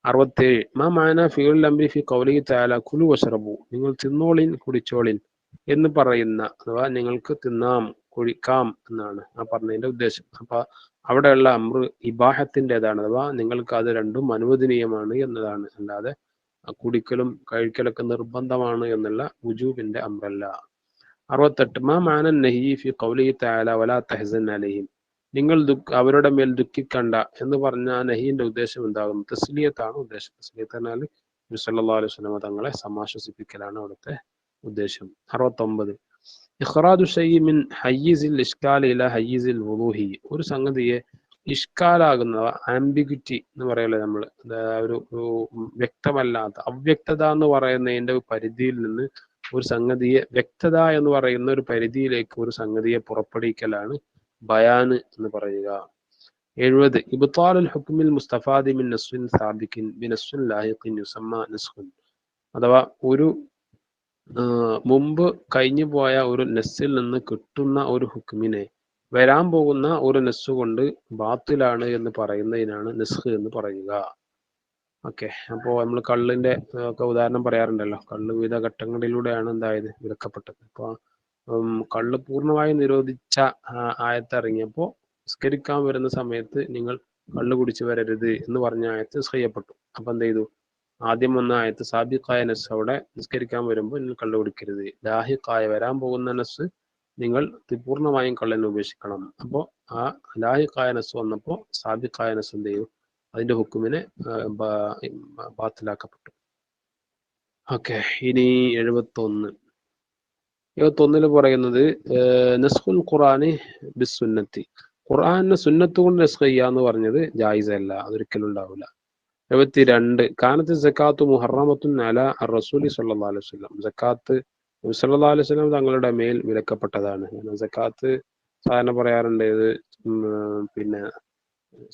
67 മാ മഅന ഫിഉൽ അംരി ഫി ഖൗലിഹി തആല കുലു വശ്റബു. നിങ്ങൾ തിന്നോളിൻ കുടിച്ചോളിൻ എന്ന് പറയുന്ന, അഥവാ നിങ്ങൾക്ക് തിന്നാം കുടിക്കാം എന്നാണ് ആ പറഞ്ഞതിന്റെ ഉദ്ദേശം. അപ്പൊ അവിടെയുള്ള അമ്ര് ഇബാഹത്തിൻ്റെതാണ്, അഥവാ നിങ്ങൾക്ക് അത് രണ്ടും അനുവദനീയമാണ് എന്നതാണ്, അല്ലാതെ കുടിക്കലും കഴിക്കലൊക്കെ നിർബന്ധമാണ് എന്നുള്ള വുജൂബിന്റെ അമ്രല്ല. 68 മാ മഅന നഹി ഫി ഖൗലിഹി തആല വലാ തഹ്സൻ അലൈഹിം. നിങ്ങൾ അവരുടെ മേൽ ദുഃഖിക്കണ്ട എന്ന് പറഞ്ഞ ആ നഹീന്റെ ഉദ്ദേശം എന്താകും? തസ്ലിയത്താണ് ഉദ്ദേശം. തസ്ലിയത്ത് എന്നാൽ നബി സല്ലല്ലാഹു അലൈഹി വസല്ലം തങ്ങളെ സമാശ്വസിപ്പിക്കലാണ് അവിടുത്തെ ഉദ്ദേശം. 69 ഇഖ്റാജു ഷൈഇ മിൻ ഹയ്യിസിൽ ഇഷ്കാൽ ഇലാ ഹയ്യിസിൽ വുളൂഹി. ഒരു സംഗതിയെ ഇഷ്കാലാകുന്ന ആംബിഗ്വിറ്റി എന്ന് പറയല്ലേ നമ്മൾ, ഒരു വ്യക്തമല്ലാത്ത അവ്യക്തത എന്ന് പറയുന്നതിന്റെ പരിധിയിൽ നിന്ന് ഒരു സംഗതിയെ വ്യക്തത എന്ന് പറയുന്ന ഒരു പരിധിയിലേക്ക് ഒരു സംഗതിയെ പുറപ്പെടുവിക്കലാണ് ബയാന് എന്ന് പറയുക. 70 ഇബ്താലുൽ ഹുക്മിൽ മുസ്തഫാദി മിൻ നസ്വിൻ സാബിഖിൻ ബിനസ്വിൻ ലാഹിഖിൻ യുസമ്മ നസ്ഖുൻ. അഥവാ ഒരു മുമ്പ് കഴിഞ്ഞു പോയ ഒരു നസ്സിൽ നിന്ന് കിട്ടുന്ന ഒരു ഹുക്മിനെ വരാൻ പോകുന്ന ഒരു നസ്സ് കൊണ്ട് ബാത്തിലാണ് എന്ന് പറയുന്നതിനാണ് നസ്ഖ് എന്ന് പറയുക. ഓക്കെ, അപ്പോൾ നമ്മൾ കള്ളിന്റെ ഒക്കെ ഉദാഹരണം പറയാറുണ്ടല്ലോ. കള്ള് വിവിധ ഘട്ടങ്ങളിലൂടെയാണ് എന്തായത് വിലക്കപ്പെട്ടത്. അപ്പോൾ കള്ള് പൂർണ്ണമായും നിരോധിച്ച ആയത്ത് ഇറങ്ങിയപ്പോൾ നിസ്കരിക്കാൻ വരുന്ന സമയത്ത് നിങ്ങൾ കള്ള് കുടിച്ചു വരരുത് എന്ന് പറഞ്ഞ ആയത്ത് ചെയ്യപ്പെട്ടു. അപ്പൊ എന്ത് ചെയ്തു? ആദ്യം വന്ന ആയത്ത് സാബിഖായ നസ് അവിടെ നിസ്കരിക്കാൻ വരുമ്പോൾ നിങ്ങൾ കള്ളുകുടിക്കരുത്. ലാഹിഖായ വരാൻ പോകുന്ന നസ് നിങ്ങൾ പൂർണ്ണമായും കള്ളനെ ഉപേക്ഷിക്കണം. അപ്പോൾ ആ ലാഹിഖായ നസ് വന്നപ്പോൾ സാബിഖായ നസ് എന്ത് ചെയ്തു? അതിന്റെ ഹുക്കുമിനെ ബാത്തിലാക്കപ്പെട്ടു. ഓക്കെ, ഇനി 71 പറയുന്നത് നസ്ഖുൽ ഖുർആനി ബിസ്സുന്നത്തി, ഖുർആനെ സുന്നത്ത് കൊണ്ട് നസ്ഖ് ചെയ്യാന്ന് പറഞ്ഞത് ജായിസല്ല, അതൊരിക്കലും ഉണ്ടാവില്ല. 72 കാനത്ത് സക്കാത്തു മുഹറമത്തുൻ അല റസൂലി സ്വല്ലല്ലാഹു അലൈഹി വസല്ലം, സക്കാത്ത് നബി സല്ലല്ലാഹു അലൈഹി വസല്ലം തങ്ങളുടെ മേൽ വിലക്കപ്പെട്ടതാണ്. സക്കാത്ത് സാധാരണ പറയാറുണ്ട് ഇത് പിന്നെ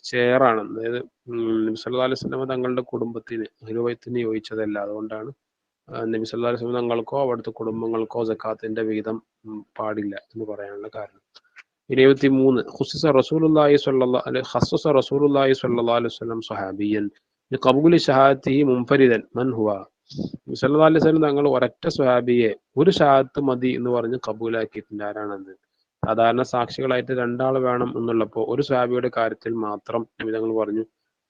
ഷെയറാണ്, അതായത് നബി സല്ലല്ലാഹു അലൈഹി വസല്ലം തങ്ങളുടെ കുടുംബത്തിന് അഹ്ലുബൈത്തിന് യോജിച്ചതല്ല. അതുകൊണ്ടാണ് നബി സല്ലല്ലാഹു അലൈഹി വസല്ലം തങ്ങൾക്കോ അവിടുത്തെ കുടുംബങ്ങൾക്കോ സക്കാത്തിന്റെ വിഹിതം പാടില്ല എന്ന് പറയാനുള്ള കാരണം. 73 ഖുസ്സ റസൂലുള്ളാഹി സ്വല്ലല്ലാഹു അലൈഹി വസല്ലം സ്വഹാബിയൻ ലിഖബൂലി ഷഹാദത്തിഹി മുൻഫരിദൻ മൻ ഹുവ, നബി സല്ലല്ലാഹു അലൈഹി വസല്ലം തങ്ങൾ ഒരൊറ്റ സ്വഹാബിയെ ഒരു ഷഹാദത്ത് മതി എന്ന് പറഞ്ഞ് കബൂലാക്കിയിട്ടുണ്ട്. ആരാണത്? സാധാരണ സാക്ഷികളായിട്ട് 2 ആൾ വേണം എന്നുള്ളപ്പോൾ ഒരു സ്വഹാബിയുടെ കാര്യത്തിൽ മാത്രം നബി തങ്ങൾ പറഞ്ഞു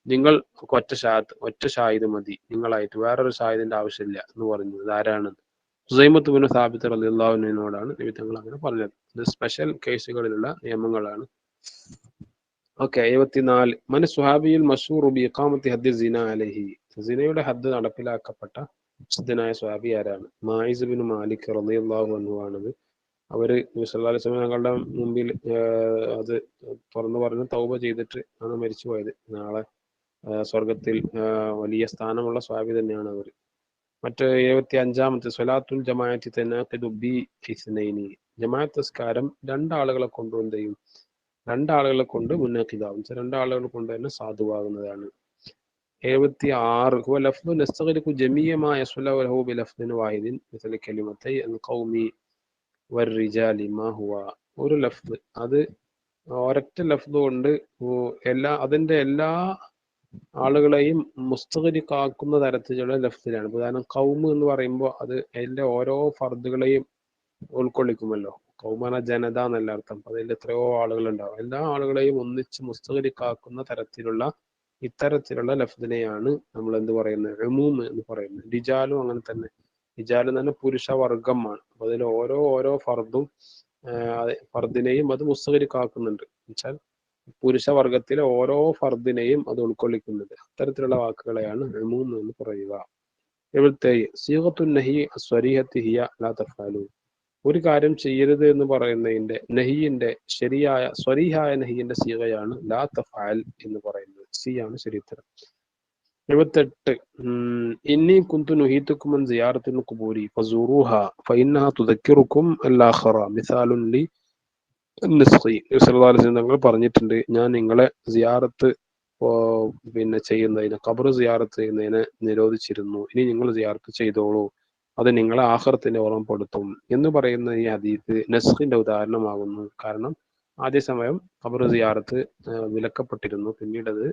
നിങ്ങൾ ഒറ്റ ഷാഹിദ് മതി, നിങ്ങളായിട്ട് വേറൊരു ഷാഹിദിന്റെ ആവശ്യമില്ല എന്ന് പറഞ്ഞു. ഇതാരാണ്? ഹുസൈമത്ത് ബിൻ സാബിത്ത് റളിയല്ലാഹു അൻഹുവിനോടാണ് നബി തങ്ങൾ അങ്ങനെ പറഞ്ഞത്. ഇത് സ്പെഷ്യൽ കേസുകളിലുള്ള നിയമങ്ങളാണ്. ഓക്കെ, 74 മൻ സുഹാബിയുൽ മശ്ഹൂർ ബി ഇഖാമത്തി ഹദ്ദി സിന അലൈഹി, സിനയുടെ ഹദ്ദ് നടപ്പിലാക്കപ്പെട്ട പ്രസിദ്ധനായ സ്വഹാബി ആരാണ്? മായിസ് ബിൻ മാലിക് റളിയല്ലാഹു അൻഹു ആണത്. അവര് നബി സല്ലല്ലാഹു അലൈഹി വസല്ലം തങ്ങളുടെ മുമ്പിൽ അത് തുറന്നു പറഞ്ഞ് തൗബ ചെയ്തിട്ട് ആണ് മരിച്ചു പോയത്. നാളെ സ്വർഗത്തിൽ വലിയ സ്ഥാനമുള്ള സ്വഹാബി തന്നെയാണ് അവർ. മറ്റ് 75 സ്വലാത്തുൽ ജമാഅത്തി തനാഖിദു ബി ഇസ്നൈനി, ജമാഅത്ത് നിസ്കാരം 2 ആളുകളെ കൊണ്ട് എന്ത് ചെയ്യും? 2 ആളുകളെ കൊണ്ട് മുന്നഖിദാവും, 2 ആളുകളെ കൊണ്ട് തന്നെ സാധുവാകുന്നതാണ്. 76 ഹുവ ലഫ്ദു നസ്തഗ്രിഖു ജമീഅ മാ യസ്ലഹു ലഹു ബിലഫ്ദിൻ വാഹിദിൻ മിസ്ല കലിമത്തൈ അൽ ഖൗമി വർ-റിജാലി മാ ഹുവ, ഒരു ലഫ്ദ്, അത് ഒരൊറ്റ ലഫ്ദ് കൊണ്ട് അതിന്റെ എല്ലാ ആളുകളെയും മുസ്തഗ്രിഖാക്കുന്ന തരത്തിലുള്ള ലഫ്ദിലാണ്. ഉദാഹരണം ഖൗമ് എന്ന് പറയുമ്പോൾ അത് അതിന്റെ ഓരോ ഫർദുകളെയും ഉൾക്കൊള്ളിക്കുമല്ലോ. ഖൗമന ജനത എന്നല്ല അർത്ഥം, അതിൽ എത്രയോ ആളുകൾ ഉണ്ടാവും. എല്ലാ ആളുകളെയും ഒന്നിച്ച് മുസ്തഗ്രിഖാക്കുന്ന തരത്തിലുള്ള ഇത്തരത്തിലുള്ള ലഫ്ദിനെയാണ് നമ്മൾ എന്ത് പറയുന്നത്? ഉമൂം എന്ന് പറയുന്നത്. റിജാലും അങ്ങനെ തന്നെ. റിജാലും തന്നെ പുരുഷ വർഗമാണ്. അപ്പൊ അതിൽ ഓരോ ഫർദിനെയും അത് മുസ്തഗ്രിഖാക്കുന്നുണ്ട്. എന്നുവെച്ചാൽ പുരുഷ വർഗത്തിലെ ഓരോ ഫർദിനെയും അത് ഉൾക്കൊള്ളിക്കുന്നുണ്ട്. അത്തരത്തിലുള്ള വാക്കുകളെയാണ് ഉമൂം എന്ന് പറയുക. 77 സീഗത്തുൻ നഹി സ്വരീഹത്തി ഹിയ ലാ തഫ്അലു, ഒരു കാര്യം ചെയ്യരുത് എന്ന് പറയുന്നതിന്റെ നഹിയിന്റെ ശരിയായ സ്വരീഹായ നഹിയിന്റെ സീഗയാണ് ലാ തഫ്അൽ എന്ന് പറയുന്നത്. സി ആണ് ശരി ഉത്തരം. 78 ഇന്നി കുന്തു നുഹീതുക്കും അൻ സിയാറത്തുൽ ഖുബൂരി ഫസൂറുഹ ഫഇന്നഹ തുദക്കിറുക്കും അൽ-ആഖിറ മിസാലുൻ ലി നസ്ഖി, സല്ലല്ലാഹു അലൈഹി വസല്ലം തങ്ങൾ പറഞ്ഞിട്ടുണ്ട്, ഞാൻ നിങ്ങളെ സിയാറത്ത് ചെയ്യുന്നതിന്, ഖബർ സിയാറത്ത് ചെയ്യുന്നതിനെ നിരോധിച്ചിരുന്നു, ഇനി നിങ്ങൾ സിയാറത്ത് ചെയ്തോളൂ, അത് നിങ്ങളെ ആഖിറത്തിനെ ഓർമ്മപ്പെടുത്തും എന്ന് പറയുന്ന ഈ ഹദീസ് നസ്ഖിന്റെ ഉദാഹരണമാകുന്നു. കാരണം ആദ്യ സമയം ഖബർ സിയാറത്ത് വിലക്കപ്പെട്ടിരുന്നു, പിന്നീട് അത്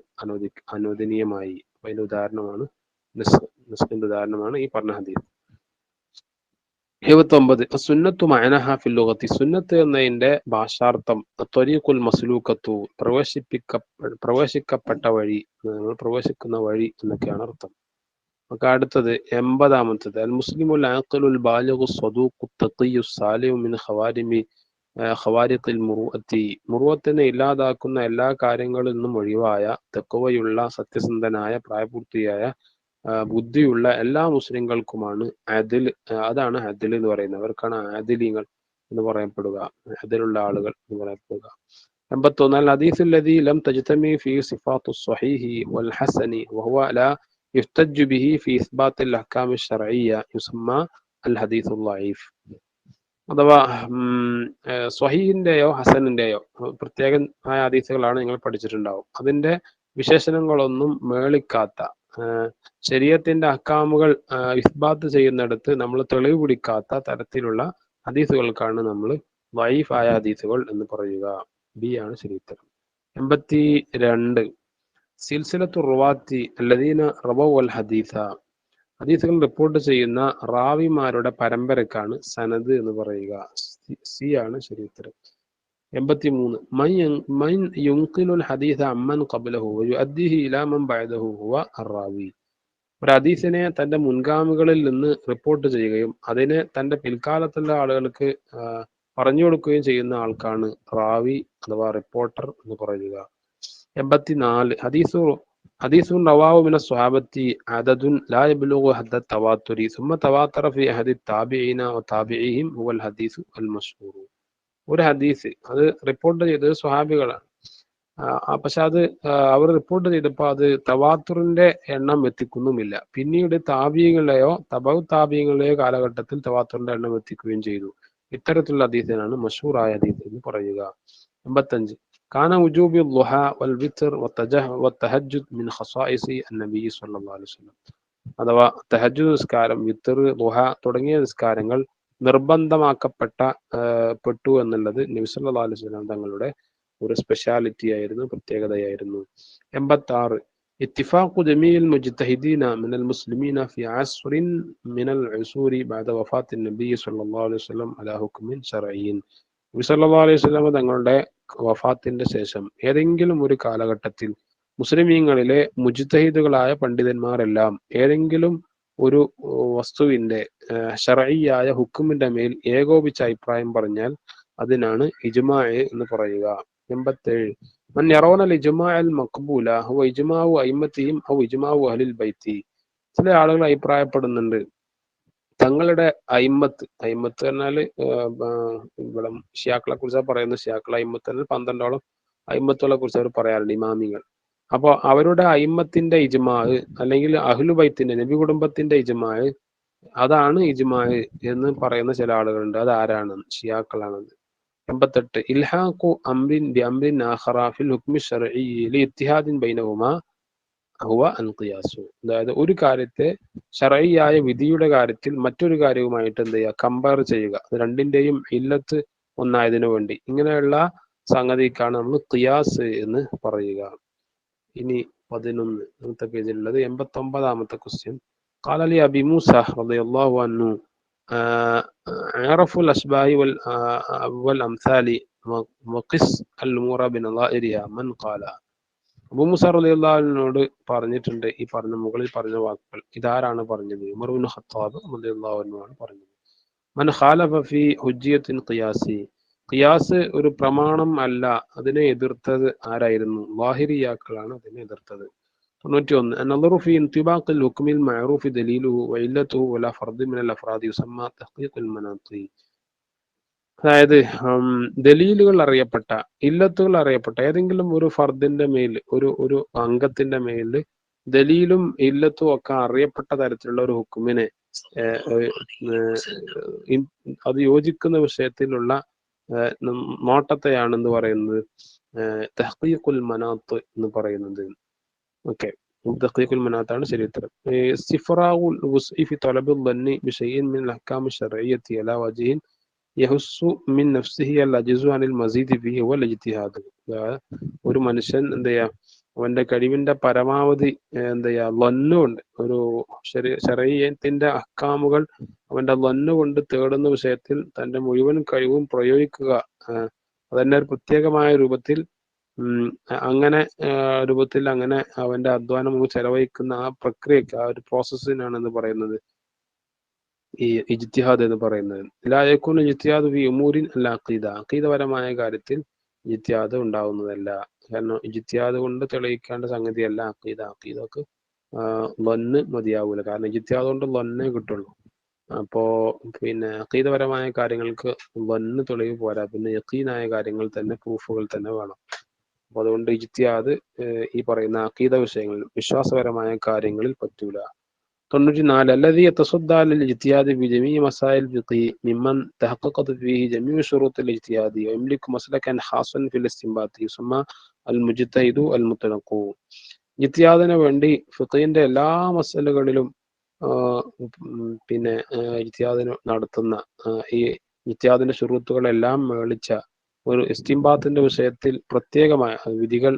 അനുവദനീയമായി. അതിന്റെ ഉദാഹരണമാണ് നസ്ഖിന്റെ ഉദാഹരണമാണ് ഈ പറഞ്ഞ ഹദീസ്. 79 സുന്നത്തു മഅനഹ ഫിൽ ലുഗത്തി, സുന്നത്ത് എന്നതിന്റെ ഭാഷാർത്ഥം ത്വരീഖുൽ മസ്ലൂക്കത്തു, പ്രവേശിക്കപ്പെട്ട വഴി, പ്രവേശിക്കുന്ന വഴി എന്നൊക്കെയാണ് അർത്ഥം. നമുക്ക് അടുത്തത് 80 അൽ മുസ്ലിമുൽ ആഖിലുൽ ബാലിഗു സ്വദൂഖു തഖിയ്യു സാലിഹു മിൻ ഖവാരിഖിൽ മുറുഅത്തി, മുറുഅത്തിനെ ഇല്ലാതാക്കുന്ന എല്ലാ കാര്യങ്ങളിൽ നിന്നും ഒഴിവായ തഖ്വയുള്ള സത്യസന്ധനായ പ്രായപൂർത്തിയായ ബുദ്ധിയുള്ള എല്ലാ മുസ്ലിങ്ങൾക്കുമാണ് അദിൽ, അതാണ് അദിൽ എന്ന് പറയുന്നത്. അവർക്കാണ് ആദിലിങ്ങൾ എന്ന് പറയപ്പെടുക, അതിലുള്ള ആളുകൾ എന്ന് പറയപ്പെടുക. 81 അൽ ഹദീസുൽ ലദീ ലം തജ്തമി ഫീ സിഫാത്തു സ്വഹീഹി വൽ ഹസനി വഹുവ ലാ യുഹ്തജ്ജു ബിഹി ഫീ ഇസ്ബാത്തിൽ അഹ്കാമി ശർഇയ്യ യുസമ്മ അൽ ഹദീസുൽ ളഈഫ്, അഥവാ സ്വഹീഹിന്റെയോ ഹസനിന്റെയോ പ്രത്യേകമായ ഹദീസുകളാണ് നിങ്ങൾ പഠിച്ചിട്ടുണ്ടാവും. അതിന്റെ വിശേഷണങ്ങളൊന്നും മേളിക്കാത്ത, ശരീഅത്തിന്റെ അഹ്കാമുകൾ ഇസ്ബാത്ത് ചെയ്യുന്നിടത്ത് നമ്മൾ തെളിവ് പിടിക്കാത്ത തരത്തിലുള്ള ഹദീസുകൾക്കാണ് നമ്മൾ ളഈഫായ ഹദീസുകൾ എന്ന് പറയുക. ബി ആണ് ശരി ഉത്തരം. 82 സിൽസിലത്തു റുവാത്തി അല്ലദീന റവൗ അൽ ഹദീസ, ഹദീസുകൾ റിപ്പോർട്ട് ചെയ്യുന്ന റാവിമാരുടെ പരമ്പരക്കാണ് സനദ് എന്ന് പറയുക. സി ആണ് ശരി ഉത്തരം. 83 മൻ യുൻഖിലുൽ ഹദീസ അമ്മൻ ഖബ്ലഹു വയുഅദ്ദിഹി ഇലാ മൻ ബഅദഹു ഹുവ അറാവി, ഒരു ഹദീസിനെ തന്റെ മുൻഗാമികളിൽ നിന്ന് റിപ്പോർട്ട് ചെയ്യുകയും അതിനെ തന്റെ പിൽക്കാലത്തുള്ള ആളുകൾക്ക് പറഞ്ഞു കൊടുക്കുകയും ചെയ്യുന്ന ആൾക്കാണ് റാവി അഥവാ റിപ്പോർട്ടർ എന്ന് പറയുക. 84 ഹദീസുൻ റവാഹു മിന സ്വഹാബത്തി അദദുൻ ലാ യബ്ലുഗു ഹദ്ദ തവാത്തുരി സുമ്മ തവാത്തറ ഫി അഹദി താബിഈന വ താബിഈഹിം ഹുവൽ ഹദീസു അൽ മശ്ഹൂർ. ഒരു ഹദീസ് അത് റിപ്പോർട്ട് ചെയ്തത് സ്വഹാബികളാണ്. പക്ഷെ അത് അവർ റിപ്പോർട്ട് ചെയ്തപ്പോൾ അത് തവാത്തുറിന്റെ എണ്ണം എത്തിക്കുന്നുമില്ല. പിന്നീട് താബിഈങ്ങളെയോ തബഉ താബിഈങ്ങളെയോ കാലഘട്ടത്തിൽ തവാത്തുറിന്റെ എണ്ണം എത്തിക്കുകയും ചെയ്തു. ഇത്തരത്തിലുള്ള ഹദീസിനാണ് മശ്ഹൂറായ ഹദീസ് എന്ന് പറയുക. 85 കാന ഉജൂബി ളുഹ വൽ വിത്ർ വത്തഹജ്ജുദ് മിൻ ഖസായിസി അന്നബി സ്വല്ലല്ലാഹു അലൈഹി വസല്ലം. അഥവാ തഹജ്ജുദ് നിസ്കാരം, വിത്ർ, ളുഹ തുടങ്ങിയ നിസ്കാരങ്ങൾ പെട്ടു എന്നുള്ളത് നബി സല്ലല്ലാഹു അലൈഹി വസല്ലം തങ്ങളുടെ ഒരു സ്പെഷ്യാലിറ്റി ആയിരുന്നു, പ്രത്യേകതയായിരുന്നു. 86 اتفاق جميع المجتهدين من المسلمين في عصر من العصور بعد وفاة النبي صلى الله عليه وسلم على حكم شرعي. നബി സല്ലല്ലാഹു അലൈഹി വസല്ലം തങ്ങളുടെ വഫാത്തിന്റെ ശേഷം ഏതെങ്കിലും ഒരു കാലഘട്ടത്തിൽ മുസ്ലിമീങ്ങളിലെ മുജ്തഹിദുകളായ പണ്ഡിതന്മാരെല്ലാം ഏതെങ്കിലും ഒരു വസ്തുവിന്റെ ശർഈയായ ഹുക്കുമിന്റെ മേൽ ഏകോപിച്ച അഭിപ്രായം പറഞ്ഞാൽ അതിനാണ് ഇജ്മാഅ് എന്ന് പറയുക. 87 മൻ യറൗന ഇജ്മാഅൽ മഖ്ബൂല ഹുവ ഇജ്മാഉ അയിമ്മത്തിഹിം ഔ ഇജ്മാഉ അഹ്ലിൽ ബൈത്തി. ചില ആളുകൾ അഭിപ്രായപ്പെടുന്നുണ്ട് തങ്ങളുടെ അയിമ്മത്ത് പറഞ്ഞാൽ ഇവിടെ ഷിയാക്കളെ കുറിച്ചാണ് പറയുന്നത്. ഷിയാക്കളെ അയിമ്മത്ത് 12ഓളം അയിമ്മത്തുകളെ കുറിച്ച് അവർ പറയാറുണ്ട്, ഇമാമിങ്ങൾ. അപ്പോൾ അവരുടെ അയിമ്മത്തിന്റെ ഇജ്മാഅ് അല്ലെങ്കിൽ അഹ്ലു ബൈത്തിന്റെ നബി കുടുംബത്തിന്റെ ഇജ്മാഅ് അതാണ് ഇജ്മാഅ് എന്ന് പറയുന്ന ചില ആളുകളുണ്ട്. അത് ആരാണ്? ഷിയാക്കളാണത്. 88 ഇൽഹാഖു അംറിൻ ബി അംറിൻ ആഖറ ഫിൽ ഹുക്മി ശർഈ ലിഇത്തിഹാദിൻ ബൈനഹുമാ ഹുവ അൽ ഖിയാസു. അതായത് ഒരു കാര്യത്തെ ശർഈയായ വിധിയുടെ കാര്യത്തിൽ മറ്റൊരു കാര്യവുമായിട്ട് എന്ത് ചെയ്യുക? കമ്പയർ ചെയ്യുക. രണ്ടിന്റെയും ഇല്ലത്ത് ഒന്നായതിനു വേണ്ടി. ഇങ്ങനെയുള്ള സംഗതിക്കാണ് നമ്മൾ ഖിയാസ് എന്ന് പറയുക. ഇനി 11 പേജിലുള്ളത് 89ാമത്തെ ക്വസ്റ്റ്യൻ. قال لي أبي موسى رضي الله عنه عرفوا الأشباه والأمثال وقس الأمور بنظائرها من قال. അബൂ മൂസ റളിയല്ലാഹു അൻഹുവിനോട് പറഞ്ഞിട്ടുണ്ട് ഈ മുകളിൽ പറഞ്ഞ വാക്കുകൾ. ഇതാരാണ് പറഞ്ഞത്? ഉമർ ഇബ്നു ഖത്താബ് റളിയല്ലാഹു അൻഹു ആണ് പറഞ്ഞത്. മൻ ഖാലഫ ഫീ ഹുജ്ജിയത്തിൻ ഖിയാസി. ഖിയാസ് ഒരു പ്രമാണം അല്ല, അതിനെ എതിർത്തത് ആരായിരുന്നു? ളാഹിരിയാക്കളാണ് അതിനെ എതിർത്തത്. 91 النظر في انطباق الحكم المعروف دليله وعلته ولا فرد من الافراد يسمى تحقيق المناط. അതായത് ദലീലുകൾ അറിയപ്പെട്ട, ഇല്ലത്തുകൾ അറിയപ്പെട്ട ഏതെങ്കിലും ഒരു ഫർദിന്റെ മേൽ, ഒരു അംഗത്തിന്റെ മേൽ ദലീലും ഇല്ലത്തും ഒക്കെ അറിയപ്പെട്ട തരത്തിലുള്ള ഒരു ഹുക്കുമിനെ അത് യോജിക്കുന്ന വിഷയത്തിലുള്ള നോട്ടത്തെയാണ് എന്ന് പറയുന്നത് തഹ്ഖീഖുൽ മനാത്ത് എന്ന് പറയുന്നത്. ഓക്കെ, തഹ്ഖീഖുൽ മനാത്താണ് ശരി ഉത്തരം. ഇസ്തിഫ്റാഉൽ വുസ്ഇ ഫി തലബിൽ ളന്നി ബിശൈഇൻ മിൻ അഹ്കാമി ശർഇയ്യത്തി അലാ വജ്ഹിൻ യഹുസ്സു മിൻ നഫ്സിഹി അൽ അജ്സു അനിൽ മസീദി ഫീഹി വൽ ഇജ്തിഹാദ്. ഒരു മനുഷ്യൻ എന്ത് ചെയ്യാ, അവന്റെ കഴിവിന്റെ പരമാവധി എന്ത് ചെയ്യാ, ളന്നുകൊണ്ട് ഒരു ശർഇയ്യത്തിന്റെ അഹ്കാമുകൾ അവന്റെ ളന്നുകൊണ്ട് തേടുന്ന വിഷയത്തിൽ തന്റെ മുഴുവൻ കഴിവും പ്രയോഗിക്കുക, അതന്നെ ഒരു പ്രത്യേകമായ രൂപത്തിൽ അങ്ങനെ അവന്റെ അധ്വാനം ചെലവഴിക്കുന്ന ആ പ്രക്രിയക്ക്, ആ ഒരു പ്രോസസ്സിനാണ് എന്ന് പറയുന്നത് ഈ ഇജ്തിഹാദ് എന്ന് പറയുന്നത്. ലാ യകൂനു ഇജ്തിഹാദു ഫീ ഉമൂരിൻ അൽ അഖീദ. അഖീദപരമായ കാര്യത്തിൽ ഇജ്തിഹാദ് ഉണ്ടാവുന്നതല്ല. കാരണം ഇജ്തിഹാദ് കൊണ്ട് തെളിയിക്കേണ്ട സംഗതിയല്ല അഖീദ. അഖീദക്ക് ളന്ന് മതിയാവൂല. കാരണം ഇജ്തിഹാദ് കൊണ്ട് ളന്നേ കിട്ടുള്ളൂ. അപ്പോ പിന്നെ അഖീദപരമായ കാര്യങ്ങൾക്ക് ളന്ന് തെളിവ് പോരാ, പിന്നെ യഖീനായ കാര്യങ്ങൾ തന്നെ, പ്രൂഫുകൾ തന്നെ വേണം. അപ്പൊ അതുകൊണ്ട് ഇജ്തിഹാദ് ഈ പറയുന്ന അഖീദ വിഷയങ്ങളിൽ, വിശ്വാസപരമായ കാര്യങ്ങളിൽ പറ്റൂല. 94 الذي يتصدى للاجتهاد في جميع مسائل الفقه ممن تحققت فيه جميع شروط الاجتهاد ويملك مسلكا خاصا في الاستنباط يسمى المجتهد المطلق. ഇജ്തിഹാദിന് വേണ്ടി ഫിഖഹിന്റെ എല്ലാ മസലകളിലും പിന്നെ ഇജ്തിഹാദിന് നടത്തുന്ന ഈ ഇജ്തിഹാദിന്റെ ശുറൂത്തുകളെല്ലാം മേളിച്ച ഒരു ഇസ്തിംബാത്തിന്റെ വിഷയത്തിൽ പ്രത്യേകമായ വിധികൾ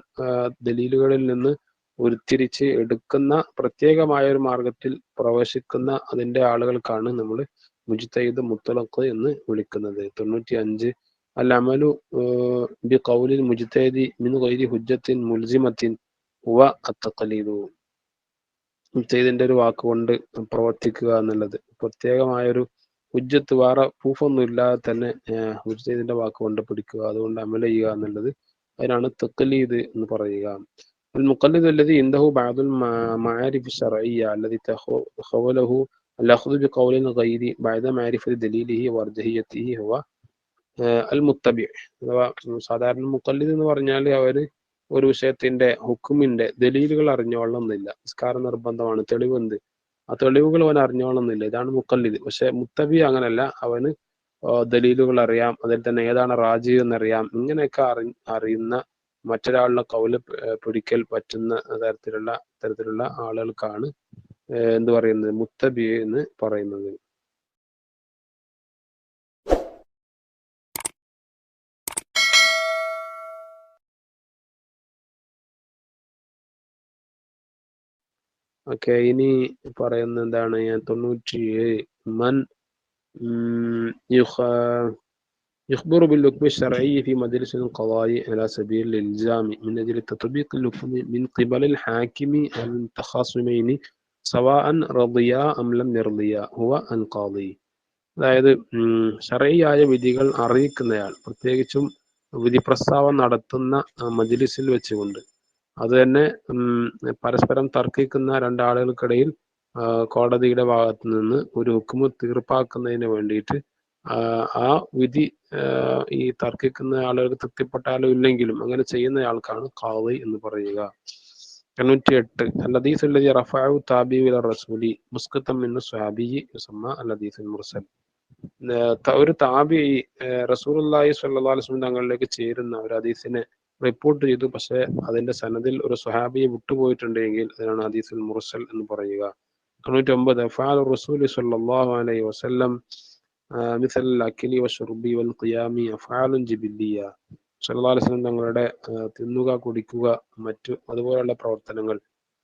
ദലീലുകളിൽ നിന്ന് ഉരുത്തിരിച്ച് എടുക്കുന്ന പ്രത്യേകമായ ഒരു മാർഗത്തിൽ പ്രവേശിക്കുന്ന അതിന്റെ ആളുകൾക്കാണ് നമ്മൾ മുജ്തഹിദ് മുത്ലഖ് എന്ന് വിളിക്കുന്നത്. 95 അൽ അമലു ബി ഖൗലിൽ മുജ്തഹിദി മിൻ ഗൈരി ഹുജ്ജത്തിൻ മുൽസിമത്തിൻ ഹുവ അത്തഖലീദു. മുജ്തഹിദിന്റെ ഒരു വാക്കുകൊണ്ട് പ്രവർത്തിക്കുക എന്നുള്ളത്. പ്രത്യേകമായൊരു ഹുജ്ജത്ത് വേറെ പ്രൂഫൊന്നും ഇല്ലാതെ തന്നെ മുജ്തഹിദിന്റെ വാക്കുകൊണ്ട് പിടിക്കുക, അതുകൊണ്ട് അമൽ ചെയ്യുക എന്നുള്ളത്, അതിനാണ് തഖ്ലീദ് എന്ന് പറയുക. المقلد الذي عنده بعض المعارف الشرعية الذي تخوله الأخذ بقول غير بعد معرفة دليله وأرجحيته هو المتبع. അഥവാ സാധാരണ മുഖല്ലിദ് എന്ന് പറഞ്ഞാൽ അവര് ഒരു വിഷയത്തിന്റെ ഹുക്കുമിന്റെ ദലീലുകൾ അറിഞ്ഞോളണമെന്നില്ല. നിസ്കാരം നിർബന്ധമാണ്, തെളിവെന്ത്, ആ തെളിവുകൾ അവൻ അറിഞ്ഞോളണമെന്നില്ല. ഇതാണ് മുഖല്ലിദ്. പക്ഷെ മുത്തബി അങ്ങനല്ല, അവന് ദലീലുകൾ അറിയാം, അതിൽ തന്നെ ഏതാണ് റാജി എന്നറിയാം. ഇങ്ങനെയൊക്കെ അറിയുന്ന മറ്റൊരാളുടെ കൗല് പിടിക്കൽ പറ്റുന്ന തരത്തിലുള്ള ആളുകൾക്കാണ് എന്ത് പറയുന്നത്, മുത്തബി എന്ന് പറയുന്നത്. ഓക്കെ, ഇനി പറയുന്നത് എന്താണ്? 97 മൻ يخبر بالحكم الشرعي في مجلس القضاء على سبيل الإلزام من أجل تطبيق الحكم من قبل الحاكم المتخاصمين سواء رضيا أم لم يرضيا هو القاضي. അതായത് ശർഈയായ വിധികൾ അറിയിക്കുന്നയാൾ, പ്രത്യേകിച്ചും വിധി പ്രസ്താവം നടത്തുന്ന മജ്ലിസിൽ വെച്ചുകൊണ്ട്, അത് തന്നെ പരസ്പരം തർക്കിക്കുന്ന രണ്ടാളുകൾക്കിടയിൽ കോടതിയുടെ ഭാഗത്ത് നിന്ന് ഒരു ഹുക്മ് തീർപ്പാക്കുന്നതിന് വേണ്ടിയിട്ട് ആ വിധി ഈ തർക്കിക്കുന്ന ആളുകൾക്ക് തൃപ്തിപ്പെട്ടാലും ഇല്ലെങ്കിലും അങ്ങനെ ചെയ്യുന്നയാൾക്കാണ് ഖാദി എന്ന് പറയുക. 98 الحديث الذي رفعه التابعي إلى الرسول مسقطا من الصحابي يسمى الحديث المرسل. ഒരു താബി റസൂലുള്ളാഹി സ്വല്ലല്ലാഹു അലൈഹി വസല്ലം തങ്ങളിലേക്ക് ചേരുന്ന ഒരു ഹദീസിനെ റിപ്പോർട്ട് ചെയ്തു, പക്ഷെ അതിന്റെ സനദിൽ ഒരു സ്വഹാബിയെ വിട്ടുപോയിട്ടുണ്ടെങ്കിൽ അതിനാണ് ഹദീസുൽ മുർസൽ എന്ന് പറയുക. 99 അഫ്ആൽ റസൂൽ സ്വല്ലല്ലാഹു അലൈഹി വസല്ലം മിസൽ അക്ലി വശുർബി വൽ ഖിയാമി അഫ്ആലുൻ ജിബില്ലിയ. സ്വല്ലല്ലാഹു അലൈഹി വസല്ലം തങ്ങളുടെ തിന്നുക, കുടിക്കുക, മറ്റു അതുപോലുള്ള പ്രവർത്തനങ്ങൾ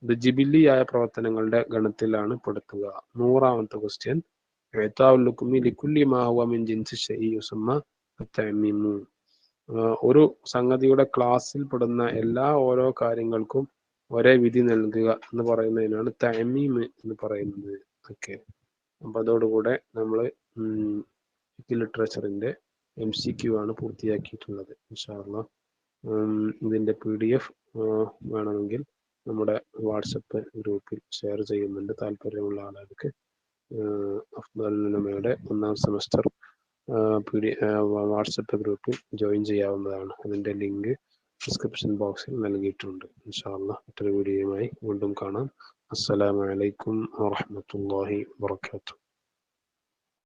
ഇത് ജിബില്ലിയായ പ്രവർത്തനങ്ങളുടെ ഗണത്തിലാണ് പെടുത്തുക. 100ാമത്തെ ക്വസ്റ്റ്യൻ, ഒരു സംഗതിയുടെ ക്ലാസ്സിൽ പെടുന്ന ഓരോ കാര്യങ്ങൾക്കും ഒരേ വിധി നൽകുക എന്ന് പറയുന്നതിനാണ് തഅമീം എന്ന് പറയുന്നത്. ഓക്കെ, അപ്പൊ അതോടുകൂടെ നമ്മൾ ലിറ്ററേച്ചറിന്റെ MCQ ആണ് പൂർത്തിയാക്കിയിട്ടുള്ളത്. ഇൻഷാ അല്ലാഹ് ഇതിന്റെ PDF വേണമെങ്കിൽ നമ്മുടെ വാട്സപ്പ് ഗ്രൂപ്പിൽ ഷെയർ ചെയ്യുന്നുണ്ട്. താല്പര്യമുള്ള ആളുകൾക്ക് അഫ്ദൽ ഉലമയുടെ 1ാം സെമസ്റ്റർ വാട്സപ്പ് ഗ്രൂപ്പിൽ ജോയിൻ ചെയ്യാവുന്നതാണ്. അതിന്റെ ലിങ്ക് ഡിസ്ക്രിപ്ഷൻ ബോക്സിൽ നൽകിയിട്ടുണ്ട്. ഇൻഷാ അല്ലാഹ് മറ്റൊരു വീഡിയോയുമായി വീണ്ടും കാണാം. അസ്സലാമു അലൈക്കും വറഹ്മത്തുള്ളാഹി വബറകാതുഹു.